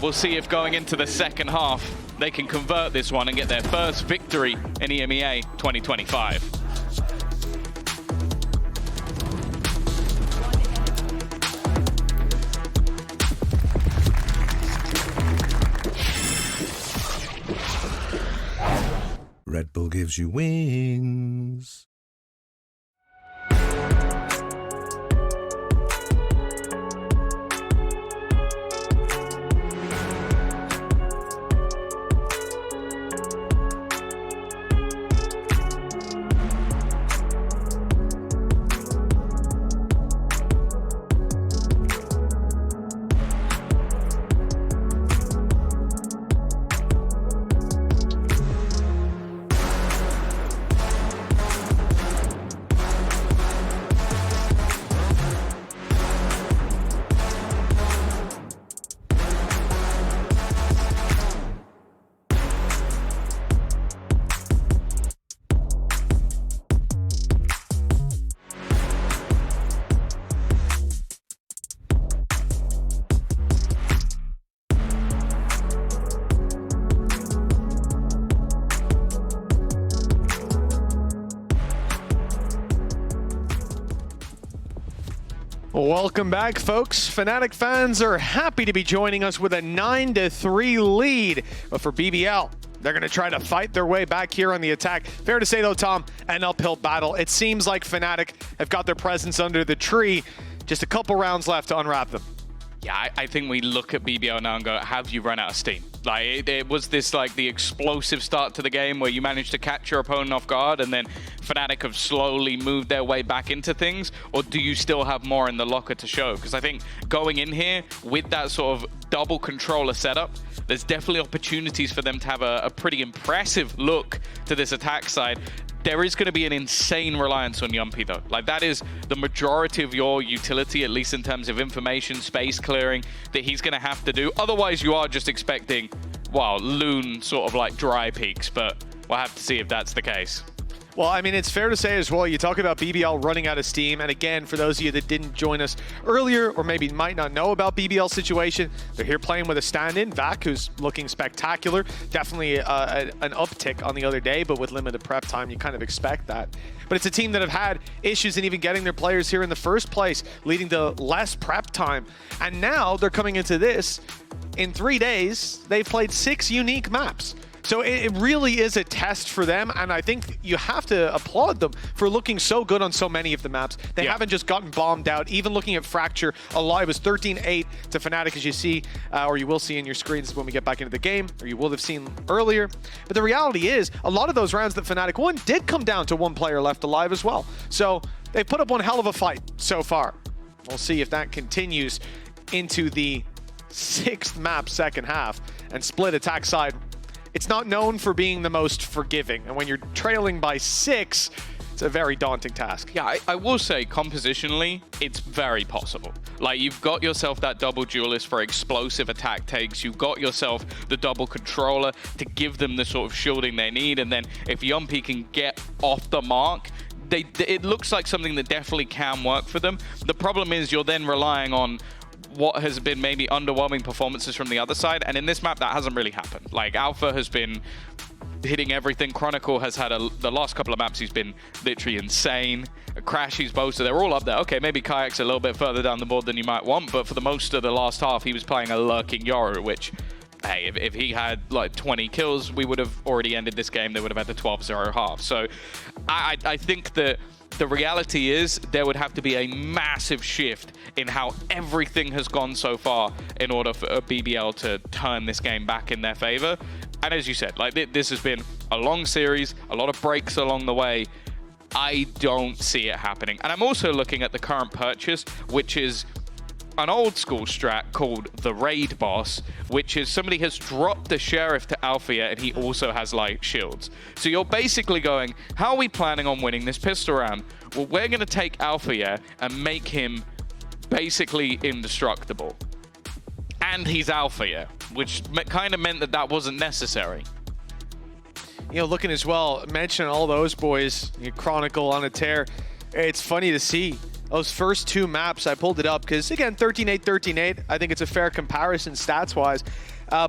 We'll see if going into the second half, they can convert this one and get their first victory in EMEA 2025. Red Bull gives you wings. Welcome back, folks. Fnatic fans are happy to be joining us with a 9-3 lead. But for BBL, they're going to try to fight their way back here on the attack. Fair to say, though, Tom, an uphill battle. It seems like Fnatic have got their presence under the tree. Just a couple rounds left to unwrap them. Yeah, I think we look at BBL now and go, have you run out of steam? Like, it was this, like, the explosive start to the game where you managed to catch your opponent off guard and then Fnatic have slowly moved their way back into things? Or do you still have more in the locker to show? Because I think going in here with that sort of double controller setup, there's definitely opportunities for them to have a pretty impressive look to this attack side. There is going to be an insane reliance on Yumpy, though. Like, that is the majority of your utility, at least in terms of information, space clearing, that he's going to have to do. Otherwise, you are just expecting, well, Loon sort of like dry peaks, but we'll have to see if that's the case. Well, I mean, it's fair to say as well, you talk about BBL running out of steam, and again, for those of you that didn't join us earlier, or maybe might not know about BBL's situation, they're here playing with a stand-in, Vac, who's looking spectacular. Definitely an uptick on the other day, but with limited prep time, you kind of expect that. But it's a team that have had issues in even getting their players here in the first place, leading to less prep time. And now they're coming into this. In 3 days, they've played 6 unique maps. So it really is a test for them, and I think you have to applaud them for looking so good on so many of the maps. They haven't just gotten bombed out. Even looking at Fracture, Alive was 13-8 to Fnatic, as you see, or you will see in your screens when we get back into the game, or you will have seen earlier. But the reality is, a lot of those rounds that Fnatic won did come down to 1 player left alive as well. So they put up one hell of a fight so far. We'll see if that continues into the 6th map second half, and split attack side. It's not known for being the most forgiving, and when you're trailing by 6, it's a very daunting task. Yeah, I will say, compositionally, it's very possible. Like, you've got yourself that double duelist for explosive attack takes, you've got yourself the double controller to give them the sort of shielding they need, and then if Yumpy can get off the mark, it looks like something that definitely can work for them. The problem is you're then relying on what has been maybe underwhelming performances from the other side, and in this map that hasn't really happened. Like, Alpha has been hitting everything. Chronicle has had the last couple of maps he's been literally insane. Crashy's Boaster, they're all up there. Okay, maybe Kayak's a little bit further down the board than you might want, but for the most of the last half he was playing a lurking Yoru, which, hey, if he had like 20 kills, we would have already ended this game. They would have had the 12-0 half. So I think that the reality is there would have to be a massive shift in how everything has gone so far in order for BBL to turn this game back in their favor. And as you said, like, this has been a long series, a lot of breaks along the way. I don't see it happening. And I'm also looking at the current purchase, which is an old school strat called the Raid Boss, which is somebody has dropped the Sheriff to Althea and he also has light shields. So you're basically going, how are we planning on winning this pistol round? Well, we're going to take Althea and make him basically indestructible. And he's Althea, which kind of meant that that wasn't necessary. You know, looking as well, mention all those boys, Chronicle on a tear. It's funny to see those first 2 maps. I pulled it up because, again, 13-8, 13-8. I think it's a fair comparison stats-wise.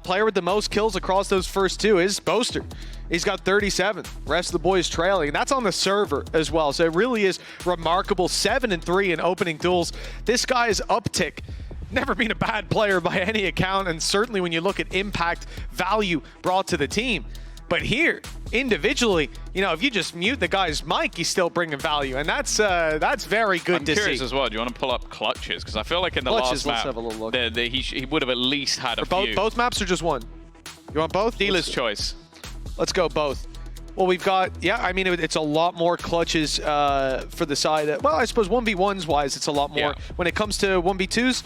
Player with the most kills across those first 2 is Boaster. He's got 37. Rest of the boys trailing. That's on the server as well. So it really is remarkable. 7-3 in opening duels. This guy's uptick, never been a bad player by any account, and certainly when you look at impact, value brought to the team. But here, individually, you know, if you just mute the guy's mic, he's still bringing value, and that's very good to see. I'm curious as well. Do you want to pull up clutches? Because I feel like in the last map, have a little look. He would have at least had a few. Both maps or just one? You want both? Dealer's choice. Let's go both. Well, we've got, yeah, I mean, it's a lot more clutches for the side. Well, I suppose 1v1s wise, it's a lot more. Yeah. When it comes to 1v2s,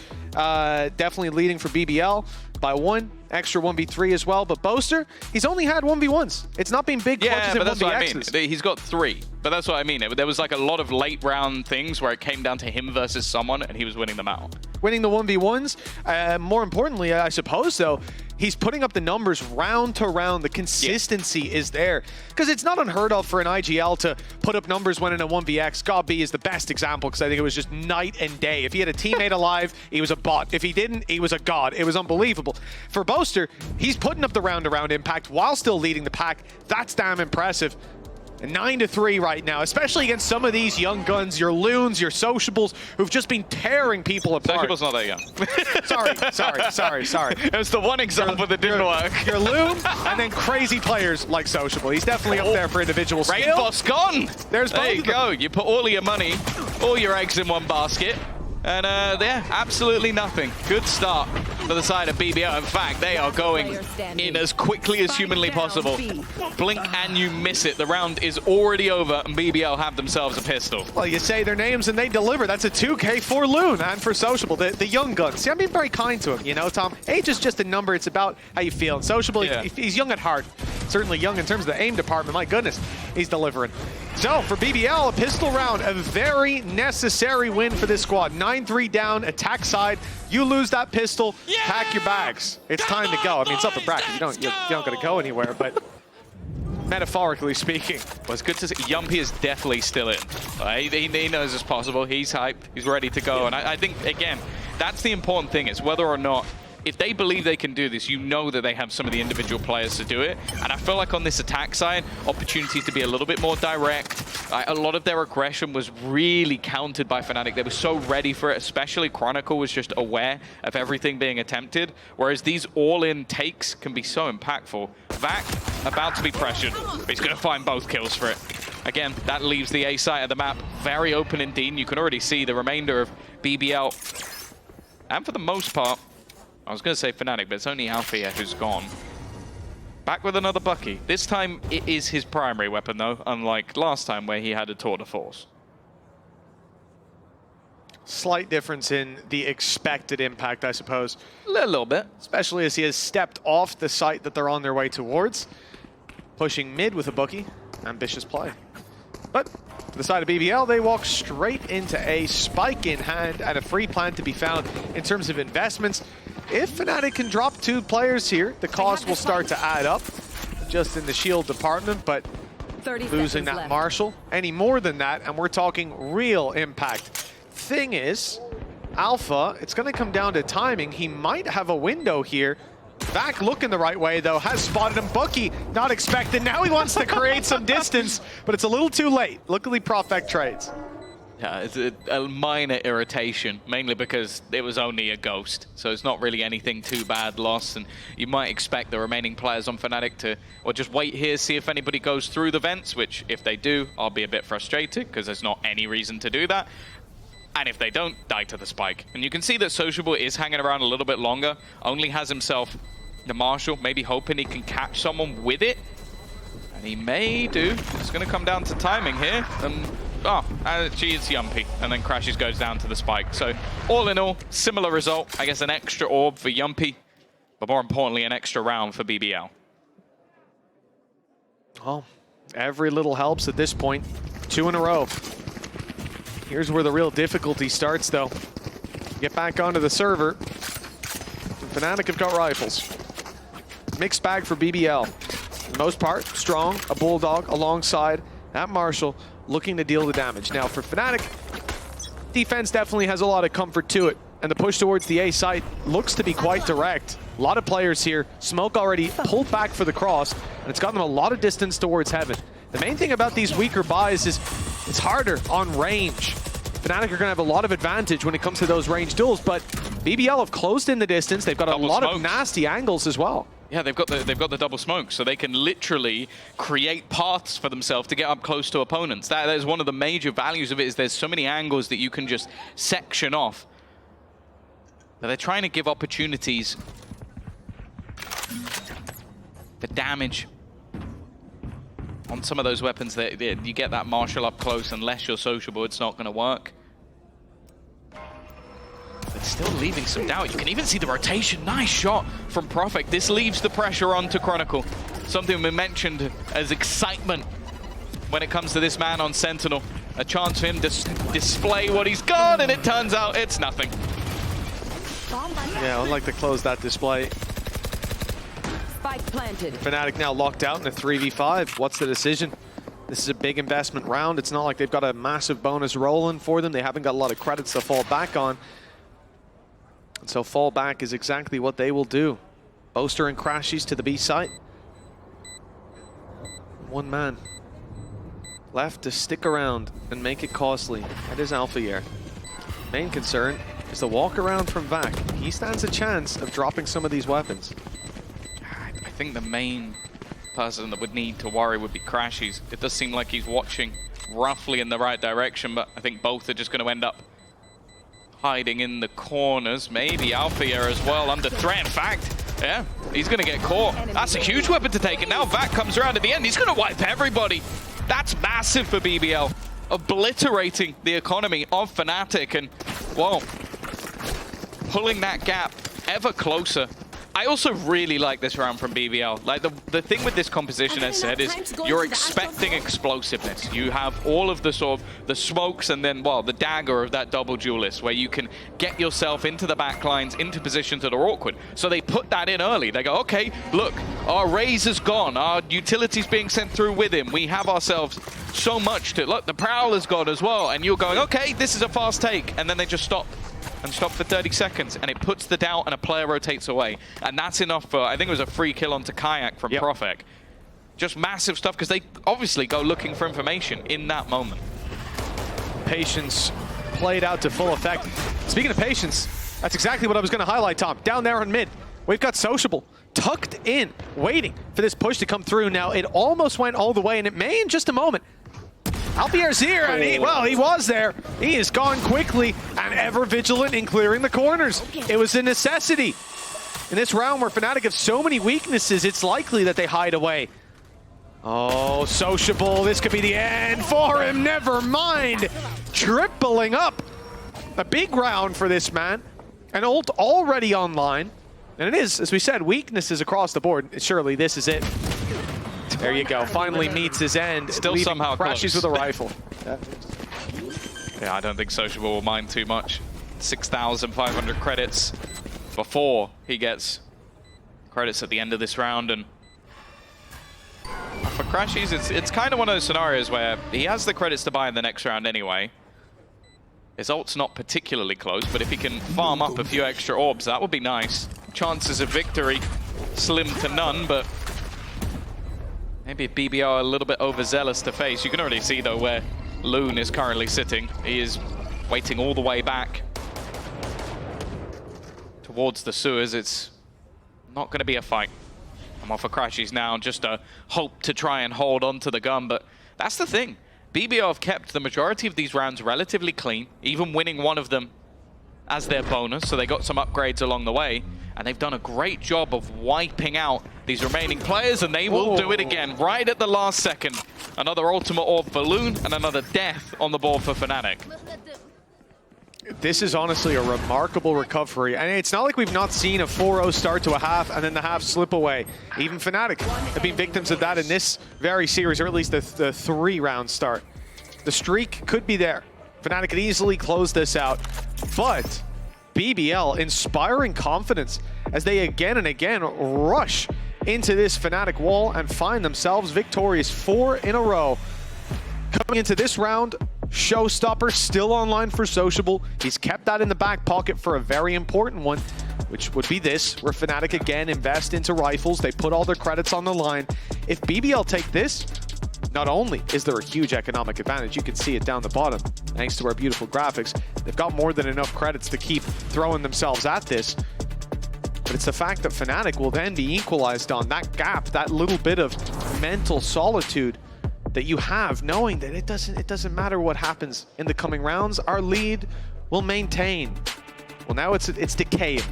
definitely leading for BBL by 1. Extra 1v3 as well, but Boaster, he's only had 1v1s. It's not been big clutches but and that's 1v what I X's. mean. He's got 3, but that's what I mean. There was like a lot of late round things where it came down to him versus someone, and he was winning them out. Winning the 1v1s. More importantly, I suppose, though, he's putting up the numbers round to round. The consistency is there. Because it's not unheard of for an IGL to put up numbers when in a 1vx. God B is the best example, because I think it was just night and day. If he had a teammate alive, he was a bot. If he didn't, he was a god. It was unbelievable. For Boaster, he's putting up the round-to-round impact while still leading the pack. That's damn impressive. And 9-3 right now, especially against some of these young guns, your Loons, your Sociables, who've just been tearing people apart. Sociable's not that young. sorry. It was the one example that didn't work. Your Loon, and then crazy players like Sociable. He's definitely up there for individual skill. Raid Boss gone. There you go. You put all of your money, all your eggs in one basket. And yeah, absolutely nothing. Good start for the side of BBL. In fact, they are going in as quickly as humanly possible. Blink and you miss it. The round is already over and BBL have themselves a pistol. Well, you say their names and they deliver. That's a 2K for Loon and for Sociable, the young guns. See, I'm being very kind to him, you know, Tom. Age is just a number. It's about how you feel. And Sociable, he's young at heart. Certainly young in terms of the aim department. My goodness, he's delivering. So for BBL, a pistol round, a very necessary win for this squad. 9-3 down, attack side. You lose that pistol, pack your bags. It's time to go. I mean, it's up a bracket. You don't got to go anywhere, but metaphorically speaking. Well, it's good to see. Yumpy is definitely still in. He knows it's possible. He's hyped. He's ready to go. And I think, again, that's the important thing, is whether or not, if they believe they can do this, you know that they have some of the individual players to do it. And I feel like on this attack side, opportunities to be a little bit more direct. A lot of their aggression was really countered by Fnatic. They were so ready for it, especially Chronicle was just aware of everything being attempted. Whereas these all-in takes can be so impactful. Vac about to be pressured, but he's going to find both kills for it. Again, that leaves the A side of the map very open indeed. You can already see the remainder of BBL. And for the most part, I was going to say Fnatic, but it's only Alfia who's gone. Back with another Bucky. This time it is his primary weapon though, unlike last time where he had a tour de force. Slight difference in the expected impact, I suppose. A little bit. Especially as he has stepped off the site that they're on their way towards. Pushing mid with a Bucky. Ambitious play. But to the side of BBL, they walk straight into a spike in hand and a free plant to be found in terms of investments. If Fnatic can drop 2 players here, the cost will start to add up just in the shield department, but losing that Marshall, any more than that, and we're talking real impact. Thing is, Alpha, it's going to come down to timing. He might have a window here. Vac looking the right way, though, has spotted him. Bucky, not expected. Now he wants to create some distance, but it's a little too late. Luckily, Profec trades. Yeah, it's a minor irritation, mainly because it was only a ghost, so it's not really anything too bad lost, and you might expect the remaining players on Fnatic to, or just wait here, see if anybody goes through the vents, which if they do, I'll be a bit frustrated, because there's not any reason to do that. And if they don't, die to the spike. And you can see that Sociable is hanging around a little bit longer, only has himself the Marshall, maybe hoping he can catch someone with it. And he may do. It's going to come down to timing here. She is Yumpy, and then Crashes goes down to the spike. So all in all, similar result. I guess an extra orb for Yumpy, but more importantly, an extra round for BBL. Well, every little helps at this point. 2 in a row. Here's where the real difficulty starts, though. Get back onto the server. Fnatic have got rifles. Mixed bag for BBL. For the most part, strong, a Bulldog alongside that Marshall, looking to deal the damage. Now for Fnatic, defense definitely has a lot of comfort to it, and the push towards the A site looks to be quite direct. A lot of players here. Smoke already pulled back for the cross, and it's gotten them a lot of distance towards heaven. The main thing about these weaker buys is it's harder on range. Fnatic are going to have a lot of advantage when it comes to those range duels, but BBL have closed in the distance. They've got a lot of nasty angles as well. Yeah, they've got the double smoke, so they can literally create paths for themselves to get up close to opponents. That is one of the major values of it, is there's so many angles that you can just section off. But they're trying to give opportunities for damage on some of those weapons. That you get that Marshall up close, unless you're Sociable, it's not going to work. But still leaving some doubt. You can even see the rotation. Nice shot from Profec. This leaves the pressure onto Chronicle. Something we mentioned as excitement when it comes to this man on Sentinel. A chance for him to display what he's got, and it turns out it's nothing. Yeah, I'd like to close that display. Spike planted. Fnatic now locked out in a 3v5. What's the decision? This is a big investment round. It's not like they've got a massive bonus rolling for them. They haven't got a lot of credits to fall back on. And so fall back is exactly what they will do. Boaster and Crashies to the B site. One man left to stick around and make it costly. That is Alpha here. Main concern is the walk around from Vac. He stands a chance of dropping some of these weapons. I think the main person that would need to worry would be Crashies. It does seem like he's watching roughly in the right direction, but I think both are just going to end up hiding in the corners. Maybe Alfia as well under threat. In fact, yeah, he's going to get caught. That's a huge weapon to take, and now Vac comes around at the end. He's going to wipe everybody. That's massive for BBL. Obliterating the economy of Fnatic, and, whoa, pulling that gap ever closer. I also really like this round from BBL. Like the thing with this composition, as said, is you're expecting explosiveness. You have all of the sort of the smokes and then, well, the dagger of that double duelist where you can get yourself into the back lines, into positions that are awkward. So they put that in early. They go, okay, look, our Raze is gone. Our utility's being sent through with him. We have ourselves so much to, look, the Prowler's gone as well. And you're going, okay, this is a fast take. And then they just stop. And stop for 30 seconds, and it puts the doubt, and a player rotates away. And that's enough for, I think it was a free kill onto Kayak from Profek. Just massive stuff, because they obviously go looking for information in that moment. Patience played out to full effect. Speaking of patience, that's exactly what I was going to highlight, Tom. Down there on mid, we've got Sociable tucked in, waiting for this push to come through. Now, it almost went all the way, and it may in just a moment. Albier's here, and he was there. He is gone quickly and ever vigilant in clearing the corners. It was a necessity. In this round where Fnatic have so many weaknesses, it's likely that they hide away. Oh, Sociable, this could be the end for him. Never mind. Tripling up. A big round for this man. An ult already online. And it is, as we said, weaknesses across the board. Surely this is it. There you go. Finally meets his end. Still somehow crashes close. with a rifle. Yeah, I don't think Sociable will mind too much. 6,500 credits before he gets credits at the end of this round. And for Crashies, it's kind of one of those scenarios where he has the credits to buy in the next round anyway. His ult's not particularly close, but if he can farm up a few extra orbs, that would be nice. Chances of victory, slim to none, but maybe BBL are a little bit overzealous to face. You can already see, though, where Loon is currently sitting. He is waiting all the way back towards the sewers. It's not going to be a fight. I'm off for Crashies now, just a hope to try and hold on to the gun. But that's the thing. BBL have kept the majority of these rounds relatively clean, even winning one of them as their bonus. So they got some upgrades along the way. And they've done a great job of wiping out these remaining players, and they will do it again right at the last second. Another ultimate orb for Loon and another death on the board for Fnatic. This is honestly a remarkable recovery. And it's not like we've not seen a 4-0 start to a half and then the half slip away. Even Fnatic have been victims of that in this very series, or at least the 3-round start. The streak could be there. Fnatic could easily close this out, but BBL inspiring confidence as they again and again rush into this Fnatic wall and find themselves victorious 4 in a row. Coming into this round, Showstopper still online for Sociable. He's kept that in the back pocket for a very important one, which would be this, where Fnatic again invest into rifles. They put all their credits on the line. If BBL take this, not only is there a huge economic advantage, you can see it down the bottom, thanks to our beautiful graphics. They've got more than enough credits to keep throwing themselves at this. But it's the fact that Fnatic will then be equalized on that gap, that little bit of mental solitude that you have, knowing that it doesn't matter what happens in the coming rounds, our lead will maintain. Well, now it's decaying.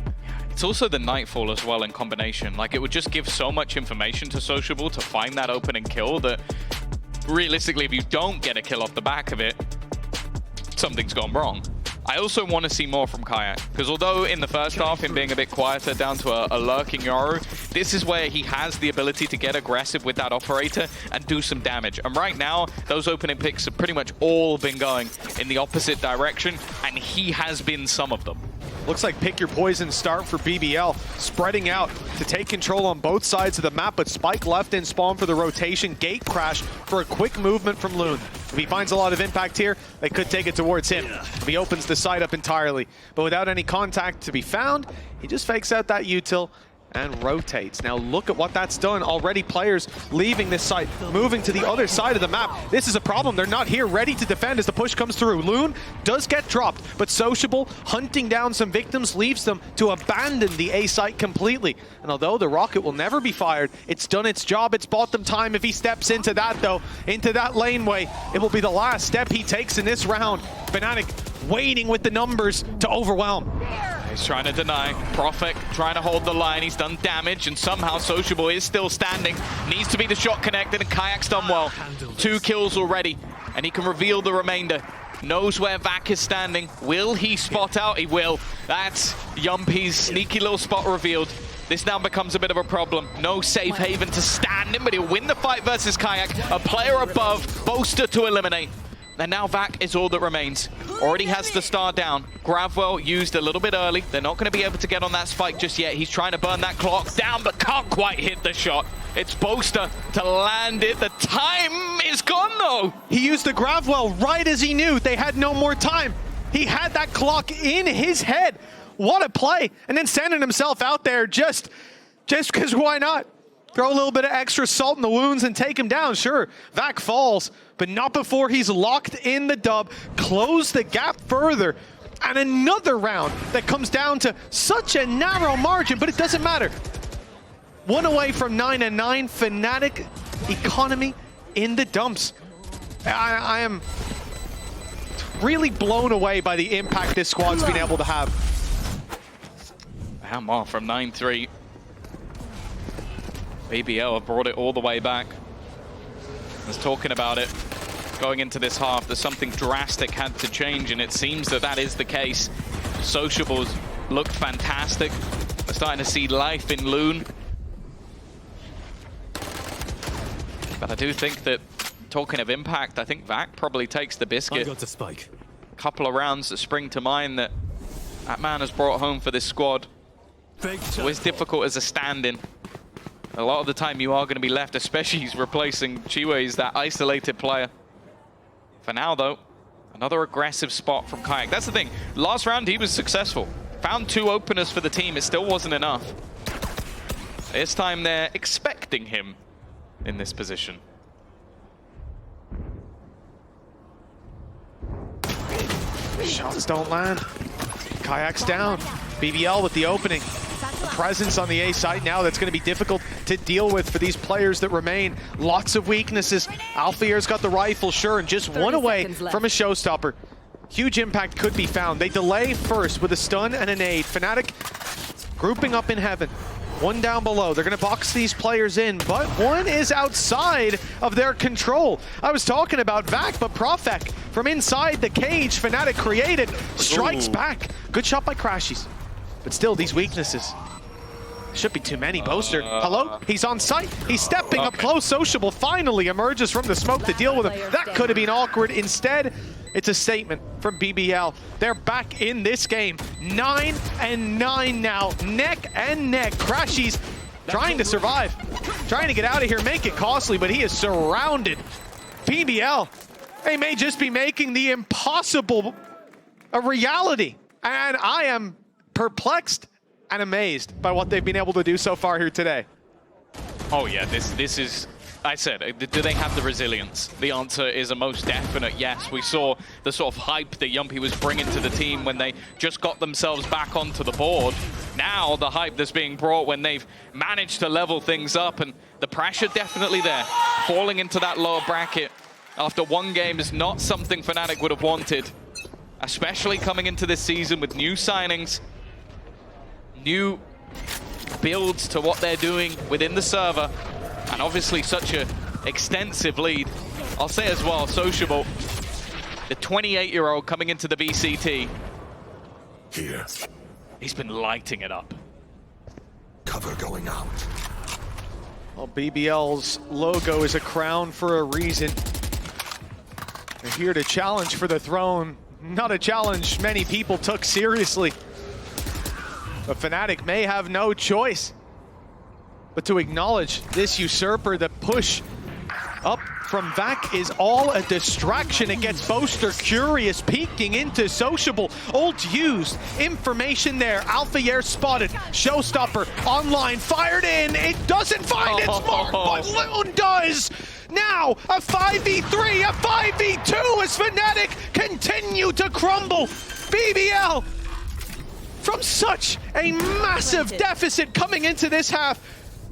It's also the Nightfall as well in combination. Like, it would just give so much information to Sociable to find that opening kill that realistically, if you don't get a kill off the back of it, something's gone wrong. I also want to see more from Kayak, because although in the first half, him being a bit quieter down to a lurking Yoru, this is where he has the ability to get aggressive with that operator and do some damage. And right now, those opening picks have pretty much all been going in the opposite direction, and he has been some of them. Looks like pick your poison start for BBL, spreading out to take control on both sides of the map, but Spike left in spawn for the rotation, gate crash for a quick movement from Loon. If he finds a lot of impact here, they could take it towards him if he opens the side up entirely. But without any contact to be found, he just fakes out that util and rotates. Now look at what that's done. Already players leaving this site, moving to the other side of the map. This is a problem. They're not here ready to defend as the push comes through. Loon does get dropped, but Sociable, hunting down some victims, leaves them to abandon the A site completely. And although the rocket will never be fired, it's done its job. It's bought them time. If he steps into that, though, into that laneway, it will be the last step he takes in this round. Fnatic waiting with the numbers to overwhelm. He's trying to deny. Profek trying to hold the line. He's done damage, and somehow Sociable is still standing. Needs to be the shot connected, and Kayak's done well. 2 kills already, and he can reveal the remainder. Knows where Vac is standing. Will he spot out? He will. That's Yumpy's sneaky little spot revealed. This now becomes a bit of a problem. No safe haven to stand in, but he'll win the fight versus Kayak. A player above, Boaster to eliminate. And now Vac is all that remains. Already has the star down. Gravwell used a little bit early. They're not going to be able to get on that spike just yet. He's trying to burn that clock down, but can't quite hit the shot. It's Boaster to land it. The time is gone, though. He used the Gravwell right as he knew they had no more time. He had that clock in his head. What a play. And then sending himself out there just because why not? Throw a little bit of extra salt in the wounds and take him down. Sure, Vac falls, but not before he's locked in the dub. Close the gap further. And another round that comes down to such a narrow margin, but it doesn't matter. One away from 9-9, Fnatic economy in the dumps. I am really blown away by the impact this squad's been able to have. Hammer from 9-3. BBL have brought it all the way back. I was talking about it going into this half. There's something drastic had to change, and it seems that that is the case. Sociables looked fantastic. We're starting to see life in Loon. But I do think that, talking of impact, I think Vac probably takes the biscuit. I got the spike. Couple of rounds that spring to mind that man has brought home for this squad. It's always difficult as a stand-in. A lot of the time you are going to be left, especially he's replacing Chiwei as that isolated player. For now, though, another aggressive spot from Kayak. That's the thing. Last round, he was successful. Found 2 openers for the team. It still wasn't enough. This time, they're expecting him in this position. Shots don't land. Kayak's down. BBL with the opening. A presence on the A side now that's going to be difficult to deal with for these players that remain. Lots of weaknesses. Alfia's got the rifle, sure, and just one away from a showstopper. Huge impact could be found. They delay first with a stun and a nade. Fnatic grouping up in heaven. One down below. They're going to box these players in, but one is outside of their control. I was talking about Vac, but Profek from inside the cage Fnatic created strikes back. Good shot by Crashies. But still, these weaknesses. Should be too many. Boaster, hello? He's on site. He's stepping up close. Sociable finally emerges from the smoke to deal with him. That could have been awkward. Instead, it's a statement from BBL. They're back in this game. 9-9 now. Neck and neck. Crashies trying to survive. Trying to get out of here, make it costly, but he is surrounded. BBL, they may just be making the impossible a reality. And I am perplexed and amazed by what they've been able to do so far here today. Oh yeah, this is, I said, do they have the resilience? The answer is a most definite yes. We saw the sort of hype that Yumpy was bringing to the team when they just got themselves back onto the board. Now the hype that's being brought when they've managed to level things up, and the pressure definitely there. Falling into that lower bracket after one game is not something Fnatic would have wanted, especially coming into this season with new signings, new builds to what they're doing within the server, and obviously such an extensive lead. I'll say as well, Sociable, the 28-year-old coming into the VCT, Here. he's been lighting it up. Cover going out. Well, BBL's logo is a crown for a reason. They're here to challenge for the throne. Not a challenge many people took seriously. But Fnatic may have no choice but to acknowledge this usurper. The push up from Vac is all a distraction. It gets Boaster curious, peeking into Sociable. Ult used, information there. Alpha spotted, showstopper online, fired in. It doesn't find its mark, but Loon does. Now a 5v3, a 5v2 as Fnatic continue to crumble. BBL from such a massive deficit coming into this half.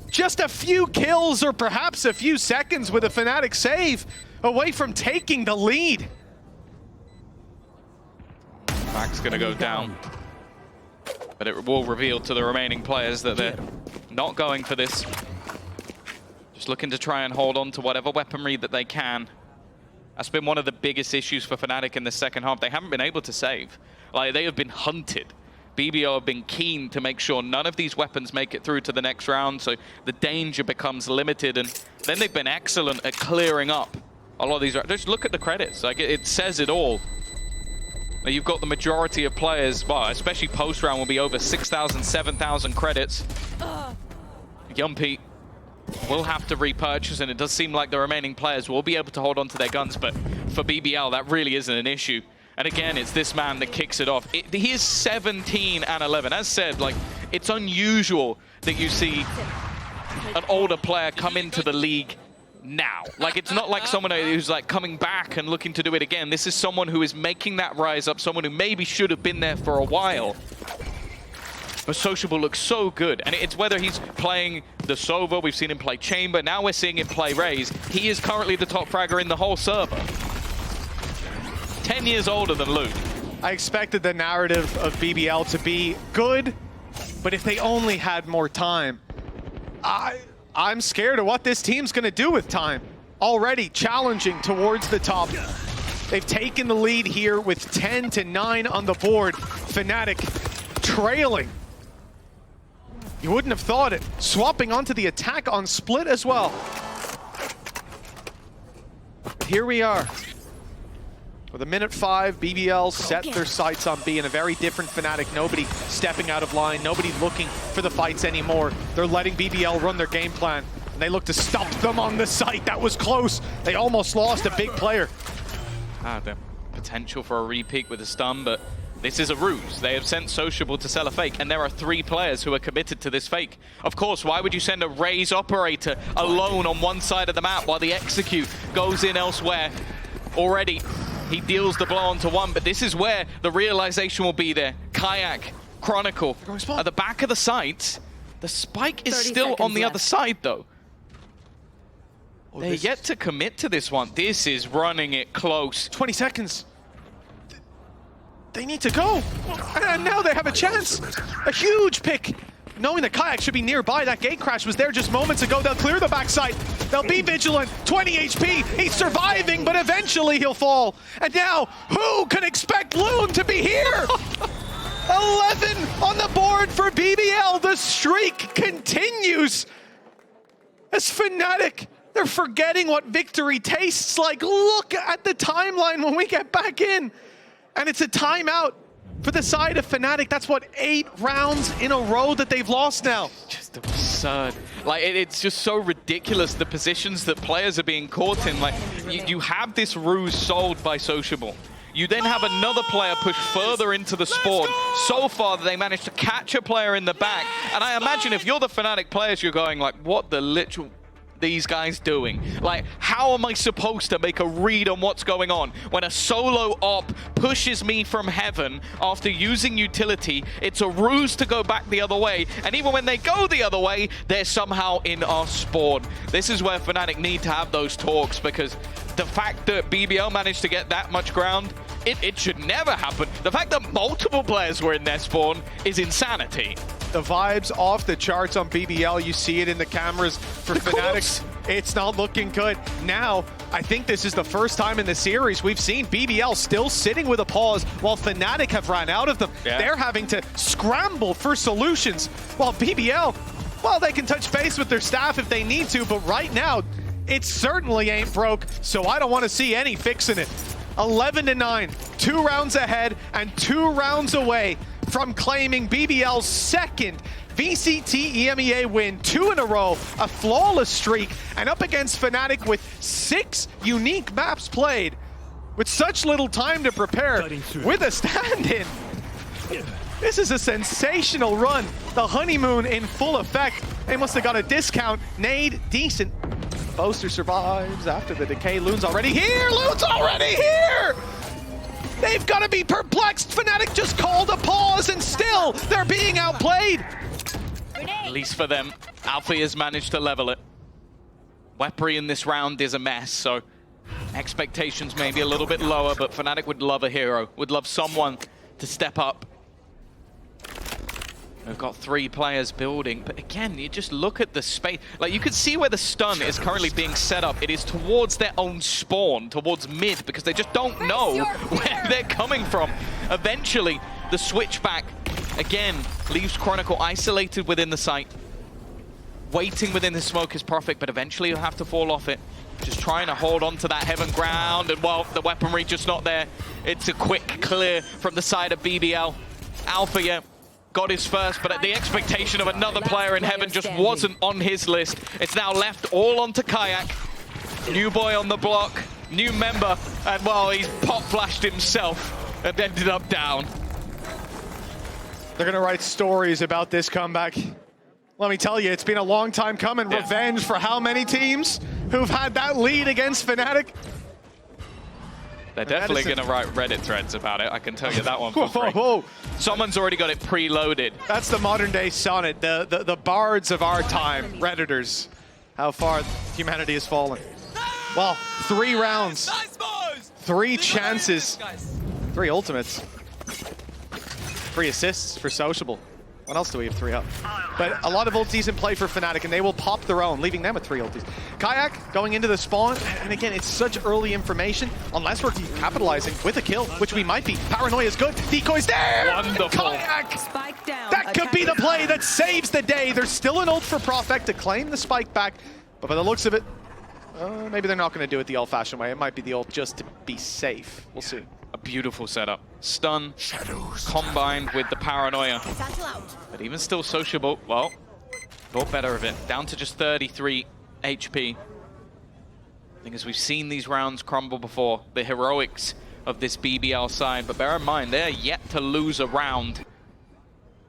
Just a few kills or perhaps a few seconds with a Fnatic save away from taking the lead. Vac's gonna go down, but it will reveal to the remaining players that they're not going for this. Just looking to try and hold on to whatever weaponry that they can. That's been one of the biggest issues for Fnatic in the second half. They haven't been able to save. Like, they have been hunted. BBL have been keen to make sure none of these weapons make it through to the next round, so the danger becomes limited. And then they've been excellent at clearing up a lot of these. Just look at the credits, like it says it all. Now you've got the majority of players, well, especially post-round, will be over 6,000, 7,000 credits. Yumpy will have to repurchase, and it does seem like the remaining players will be able to hold on to their guns, but for BBL, that really isn't an issue. And again, it's this man that kicks it off. He is 17 and 11. As said, like, it's unusual that you see an older player come into the league now. Like, it's not like someone who's like coming back and looking to do it again. This is someone who is making that rise up, someone who maybe should have been there for a while. But Sociable looks so good, and it's whether he's playing the Sova, we've seen him play Chamber, now we're seeing him play Raze. He is currently the top fragger in the whole server. 10 years older than Luke. I expected the narrative of BBL to be good, but if they only had more time, I'm scared of what this team's gonna do with time. Already challenging towards the top. They've taken the lead here with 10-9 on the board. Fnatic trailing. You wouldn't have thought it. Swapping onto the attack on split as well. Here we are. With a minute 5, BBL set their sights on B in a very different Fnatic. Nobody stepping out of line, nobody looking for the fights anymore. They're letting BBL run their game plan. And they look to stop them on the site. That was close. They almost lost a big player. The potential for a repeat with a stun, but this is a ruse. They have sent Sociable to sell a fake, and there are 3 players who are committed to this fake. Of course, why would you send a Raze operator alone on one side of the map while the execute goes in elsewhere? Already, he deals the blow onto one, but this is where the realization will be there. Kayak, Chronicle, at the back of the site. The spike is still on the other side, though. They're yet to commit to this one. This is running it close. 20 seconds. They need to go. And now they have a chance. A huge pick. Knowing that Kayak should be nearby, that gate crash was there just moments ago. They'll clear the backside. They'll be vigilant. 20 HP. He's surviving, but eventually he'll fall. And now, who can expect Loon to be here? 11 on the board for BBL. The streak continues. As Fnatic, they're forgetting what victory tastes like. Look at the timeline when we get back in. And it's a timeout for the side of Fnatic. That's what, 8 rounds in a row that they've lost now. Just absurd. Like, it's just so ridiculous, the positions that players are being caught in. Like, you have this ruse sold by Sociable. You then have another player push further into the spawn. So far, they managed to catch a player in the back. And I imagine if you're the Fnatic players, you're going like, what the literal... these guys doing? Like, how am I supposed to make a read on what's going on when a solo op pushes me from heaven after using utility? It's a ruse to go back the other way, and even when they go the other way, they're somehow in our spawn. This is where Fnatic need to have those talks, because the fact that BBL managed to get that much ground, it should never happen. The fact that multiple players were in their spawn is insanity. The vibes off the charts on BBL. You see it in the cameras for Fnatic. It's not looking good. Now, I think this is the first time in the series we've seen BBL still sitting with a pause while Fnatic have ran out of them. Yeah. They're having to scramble for solutions while BBL, well, they can touch base with their staff if they need to, but right now, it certainly ain't broke, so I don't want to see any fixing it. 11-9, 2 rounds ahead and 2 rounds away from claiming BBL's second VCT EMEA win, 2 in a row, a flawless streak, and up against Fnatic with 6 unique maps played, with such little time to prepare, with a stand-in. This is a sensational run. The honeymoon in full effect. They must have got a discount. Nade, decent. Boaster survives after the decay. Loon's already here! Loon's already here! They've got to be perplexed. Fnatic just called a pause, and still they're being outplayed. At least for them, Alfie has managed to level it. Weaponry in this round is a mess, so expectations may be a little bit lower, but Fnatic would love a hero, would love someone to step up. We've got 3 players building, but again, you just look at the space. Like, you can see where the stun is currently being set up. It is towards their own spawn, towards mid, because they just don't know where they're coming from. Eventually, the switchback again, leaves Chronicle isolated within the site. Waiting within the smoke is perfect, but eventually he'll have to fall off it. Just trying to hold on to that heaven ground, and well, the weaponry just not there. It's a quick clear from the side of BBL. Alpha, yeah, got his first, but the expectation of another player in heaven just wasn't on his list. It's now left all onto Kayak. New boy on the block, new member, and well, he's pop flashed himself and ended up down. They're going to write stories about this comeback. Let me tell you, it's been a long time coming. Yeah. Revenge for how many teams who've had that lead against Fnatic? They're definitely going to write Reddit threads about it. I can tell you that one for free. Whoa. Someone's already got it preloaded. That's the modern day Sonnet, the bards of our time, Redditors. How far humanity has fallen. Well, 3 rounds, 3 chances, 3 ultimates, 3 assists for Sociable. What else do we have 3 up? But a lot of ultis in play for Fnatic, and they will pop their own, leaving them with 3 ultis. Kayak going into the spawn, and again, it's such early information, unless we're capitalizing with a kill, which we might be. Paranoia is good, decoy's there! Wonderful. Kayak! Spike down. That could be the play that saves the day. There's still an ult for Profect to claim the spike back, but by the looks of it, maybe they're not going to do it the old-fashioned way. It might be the ult just to be safe. We'll see. A beautiful setup. Stun combined with the paranoia. But even still Sociable, well, thought better of it. Down to just 33 HP. I think as we've seen these rounds crumble before, the heroics of this BBL side. But bear in mind, they're yet to lose a round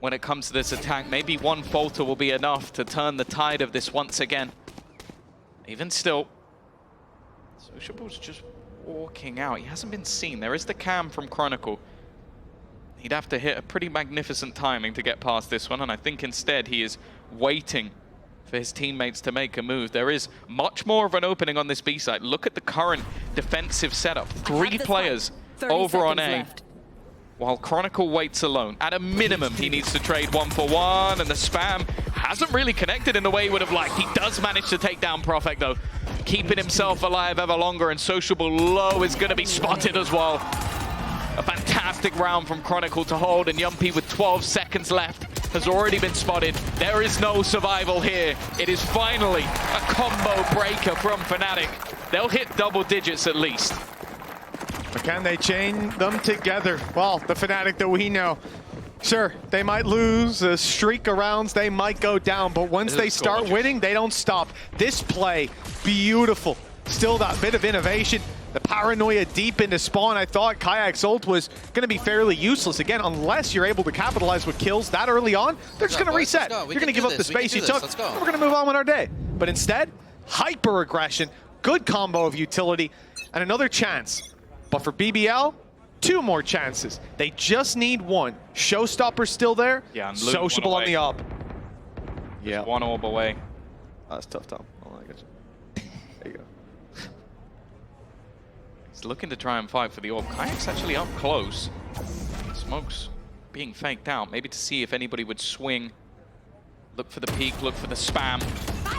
when it comes to this attack. Maybe one falter will be enough to turn the tide of this once again. Even still, Sociable's just walking out. He hasn't been seen. There is the cam from Chronicle. He'd have to hit a pretty magnificent timing to get past this one, and I think instead he is waiting for his teammates to make a move. There is much more of an opening on this B side. Look at the current defensive setup. 3 players over on A, while Chronicle waits alone. At a minimum, he needs to trade 1-for-1, and the spam hasn't really connected in the way he would have liked. He does manage to take down Profect, though, keeping himself alive ever longer, and Sociable low is going to be spotted as well. A fantastic round from Chronicle to hold, and Yumpy with 12 seconds left has already been spotted. There is no survival here. It is finally a combo breaker from Fnatic. They'll hit double digits at least. But can they chain them together? Well, the Fnatic that we know, sure, they might lose a streak of rounds, they might go down, but once they start winning, they don't stop. This play, beautiful. Still that bit of innovation. The paranoia deep into spawn. I thought Kayak's ult was going to be fairly useless. Again, unless you're able to capitalize with kills that early on, they're just going to reset. You're going to give up the space you took. We're going to move on with our day. But instead, hyper aggression, good combo of utility, and another chance. But for BBL, 2 more chances. They just need 1. Showstopper's still there. Yeah, and Sociable on the up. Yeah, 1 orb away. Oh, that's tough, Tom. Oh, I got you. There you go. He's looking to try and fight for the orb. Kayak's actually up close. Smoke's being faked out, maybe to see if anybody would swing. Look for the peek, look for the spam.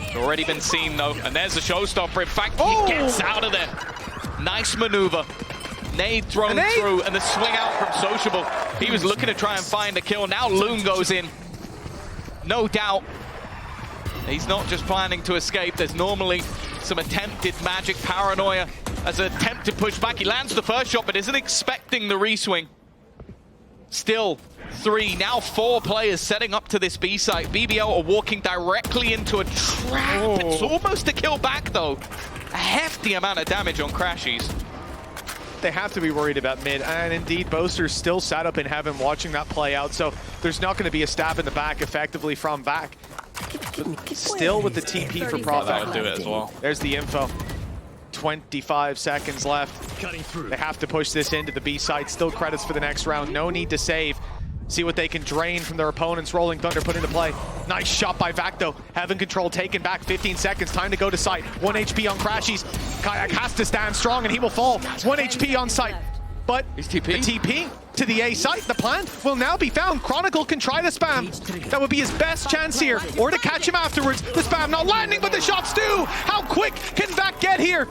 It's already been seen though, and there's the showstopper. In fact, he gets out of there. Nice maneuver. Nade thrown through, and the swing out from Sociable. He was looking to try and find a kill. Now Loon goes in. No doubt. He's not just planning to escape. There's normally some attempted magic paranoia as an attempt to push back. He lands the first shot, but isn't expecting the reswing. Still 3, now 4 players setting up to this B site. BBL are walking directly into a trap. It's almost a kill back, though. A hefty amount of damage on Crashies. They have to be worried about mid, and indeed, Boaster's still sat up in heaven watching that play out, so there's not going to be a stab in the back effectively from back. But still with the TP for Profect. That would do it as well. There's the info. 25 seconds left. They have to push this into the B side. Still credits for the next round. No need to save. See what they can drain from their opponents. Rolling Thunder put into play. Nice shot by Vacto. Heaven control taken back. 15 seconds. Time to go to site. 1 HP on Crashies. Kayak has to stand strong and he will fall. 1 HP on site. But he's TP. The TP to the A site. The plan will now be found. Chronicle can try the spam. That would be his best chance here. Or to catch him afterwards. The spam not landing, but the shots do. How quick can Vac get here?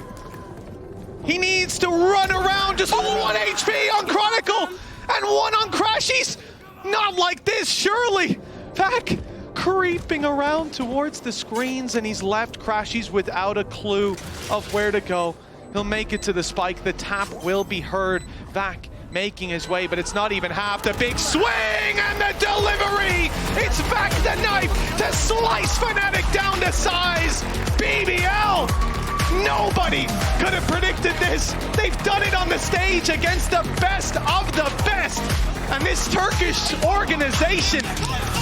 He needs to run around. Just 1 HP on Chronicle and 1 on Crashies. Not like this, surely! Vac creeping around towards the screens, and he's left Crashies without a clue of where to go. He'll make it to the spike. The tap will be heard. Vac making his way, but it's not even half. The big swing and the delivery! It's Vac the knife to slice Fnatic down to size. BBL! Nobody could have predicted this. They've done it on the stage against the best of the best. And this Turkish organization,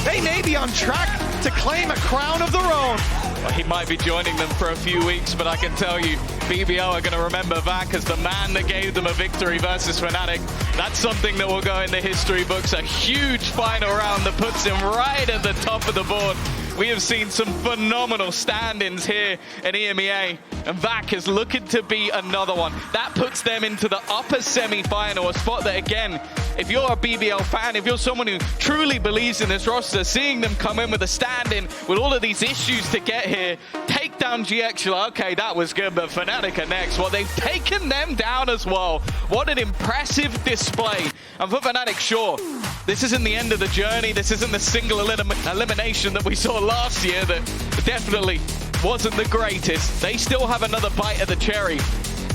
they may be on track to claim a crown of their own. Well, he might be joining them for a few weeks, but I can tell you, BBL are going to remember Vac as the man that gave them a victory versus Fnatic. That's something that will go in the history books. A huge final round that puts him right at the top of the board. We have seen some phenomenal stand-ins here in EMEA, and Vac is looking to be another one. That puts them into the upper semi-final, a spot that, again, if you're a BBL fan, if you're someone who truly believes in this roster, seeing them come in with a stand-in, with all of these issues to get here, take down GX, you're like, okay, that was good, but Fnatic are next. Well, they've taken them down as well. What an impressive display. And for Fnatic, sure, this isn't the end of the journey. This isn't the single elimination that we saw last year that definitely wasn't the greatest. They still have another bite of the cherry,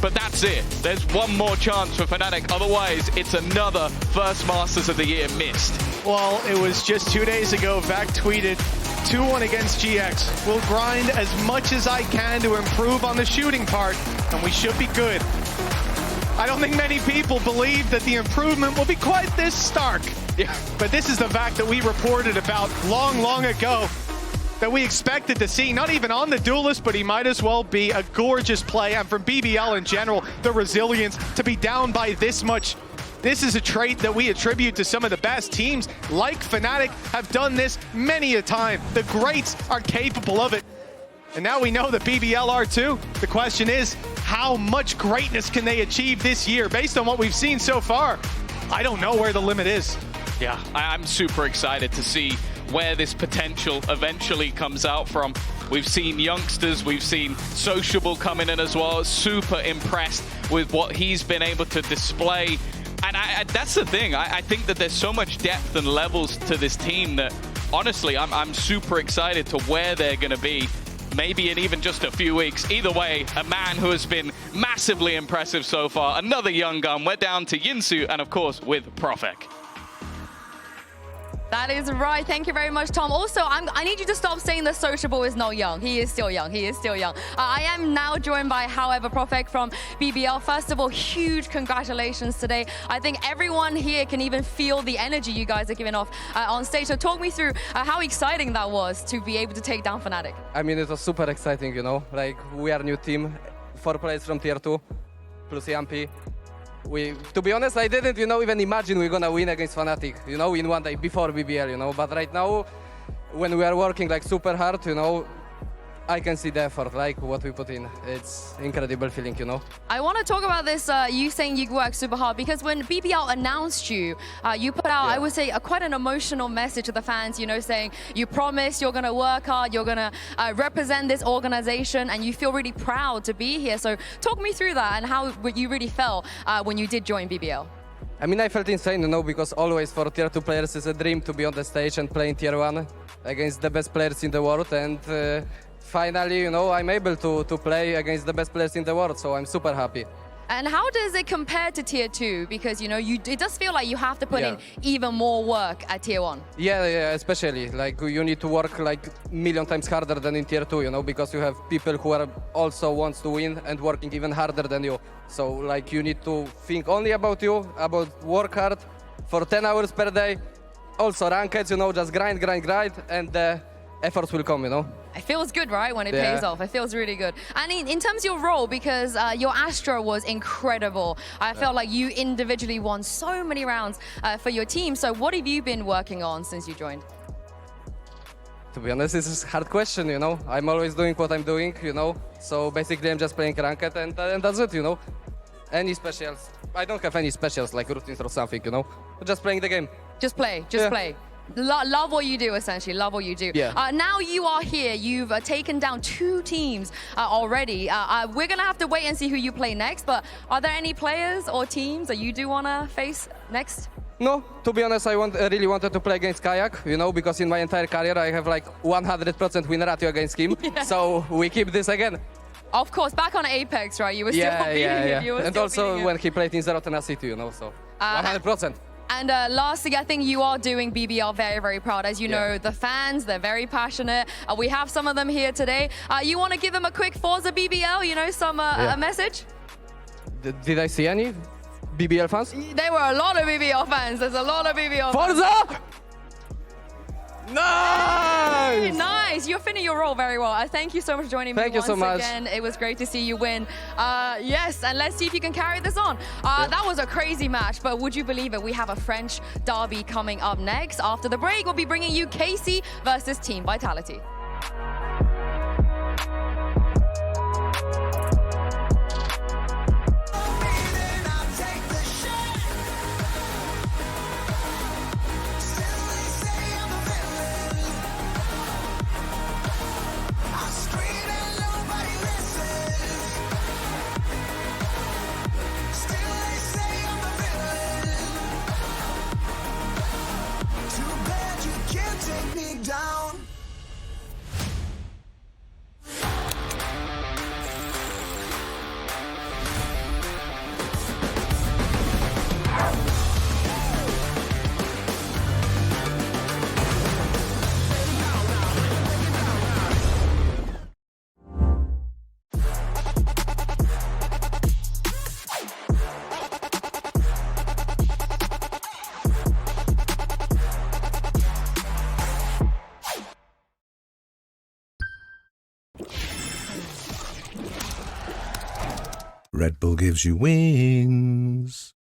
but that's it. There's one more chance for Fnatic. Otherwise, it's another first Masters of the Year missed. Well, it was just 2 days ago, Vac tweeted, 2-1 against GX. We'll grind as much as I can to improve on the shooting part, and we should be good. I don't think many people believe that the improvement will be quite this stark. Yeah. But this is the Vac that we reported about long ago, that we expected to see, not even on the Duelist, but he might as well be a gorgeous play. And from BBL in general, the resilience to be down by this much. This is a trait that we attribute to some of the best teams like Fnatic have done this many a time. The greats are capable of it. And now we know that BBL are too. The question is, how much greatness can they achieve this year? Based on what we've seen so far, I don't know where the limit is. Yeah, I'm super excited to see where this potential eventually comes out from. We've seen youngsters, we've seen Sociable coming in as well. Super impressed with what he's been able to display. And that's the thing, I think that there's so much depth and levels to this team that, honestly, I'm super excited to where they're going to be. Maybe in even just a few weeks. Either way, a man who has been massively impressive so far. Another young gun. We're down to Yinsu and, of course, with Profek. That is right. Thank you very much, Tom. Also, I need you to stop saying that Sociable is not young. He is still young. He is still young. I am now joined by, however, Profek from BBL. First of all, huge congratulations today. I think everyone here can even feel the energy you guys are giving off on stage. So talk me through how exciting that was to be able to take down Fnatic. I mean, it was super exciting, you know. Like, we are a new team, 4 players from tier 2, plus Yampi. To be honest, I didn't, even imagine we're gonna win against Fnatic, in one day before BBL, But right now, when we are working like super hard, I can see the effort, like what we put in. It's incredible feeling, I want to talk about this, you saying you work super hard, because when BBL announced you, you put out, I would say, quite an emotional message to the fans, saying you promise you're going to work hard, you're going to represent this organization, and you feel really proud to be here. So talk me through that and how you really felt when you did join BBL. I mean, I felt insane, because always for tier 2 players it's a dream to be on the stage and playing tier 1 against the best players in the world. And finally, I'm able to play against the best players in the world, so I'm super happy. And how does it compare to tier 2? Because, it does feel like you have to put in even more work at tier 1. Yeah, especially. Like, you need to work like a million times harder than in tier 2, because you have people who are also wants to win and working even harder than you. So, like, you need to think only about you, about work hard for 10 hours per day. Also rankeds, just grind, and the efforts will come, It feels good, right, when it pays off. It feels really good. And in terms of your role, because your Astra was incredible, I felt like you individually won so many rounds for your team. So what have you been working on since you joined? To be honest, this is a hard question, I'm always doing what I'm doing, So basically, I'm just playing ranked, and that's it, Any specials? I don't have any specials, like routines or something, Just playing the game. Just play, play. Love what you do, essentially. Love what you do. Yeah. Now you are here. You've taken down 2 teams already. We're going to have to wait and see who you play next. But are there any players or teams that you do want to face next? No, to be honest, I really wanted to play against Kayak, you know, because in my entire career I have like 100% win ratio against him. So we keep this again. Of course, back on Apex, right? You were still beating him. You were And still also beating him. when he played in Zero Tenacity, you know, so 100%. And lastly, I think you are doing BBL very, very proud. As you know, the fans, they're very passionate. We have some of them here today. You want to give them a quick Forza BBL, you know, some a message? Did I see any BBL fans? There were a lot of BBL fans. There's a lot of BBL fans. Forza! Nice! Nice. You're finishing your role very well. Thank you so much for joining me Thank you once so much. again. It was great to see you win. Yes, and let's see if you can carry this on. That was a crazy match, but would you believe it? We have a French derby coming up next. After the break, we'll be bringing you Casey versus Team Vitality. Red Bull gives you wings.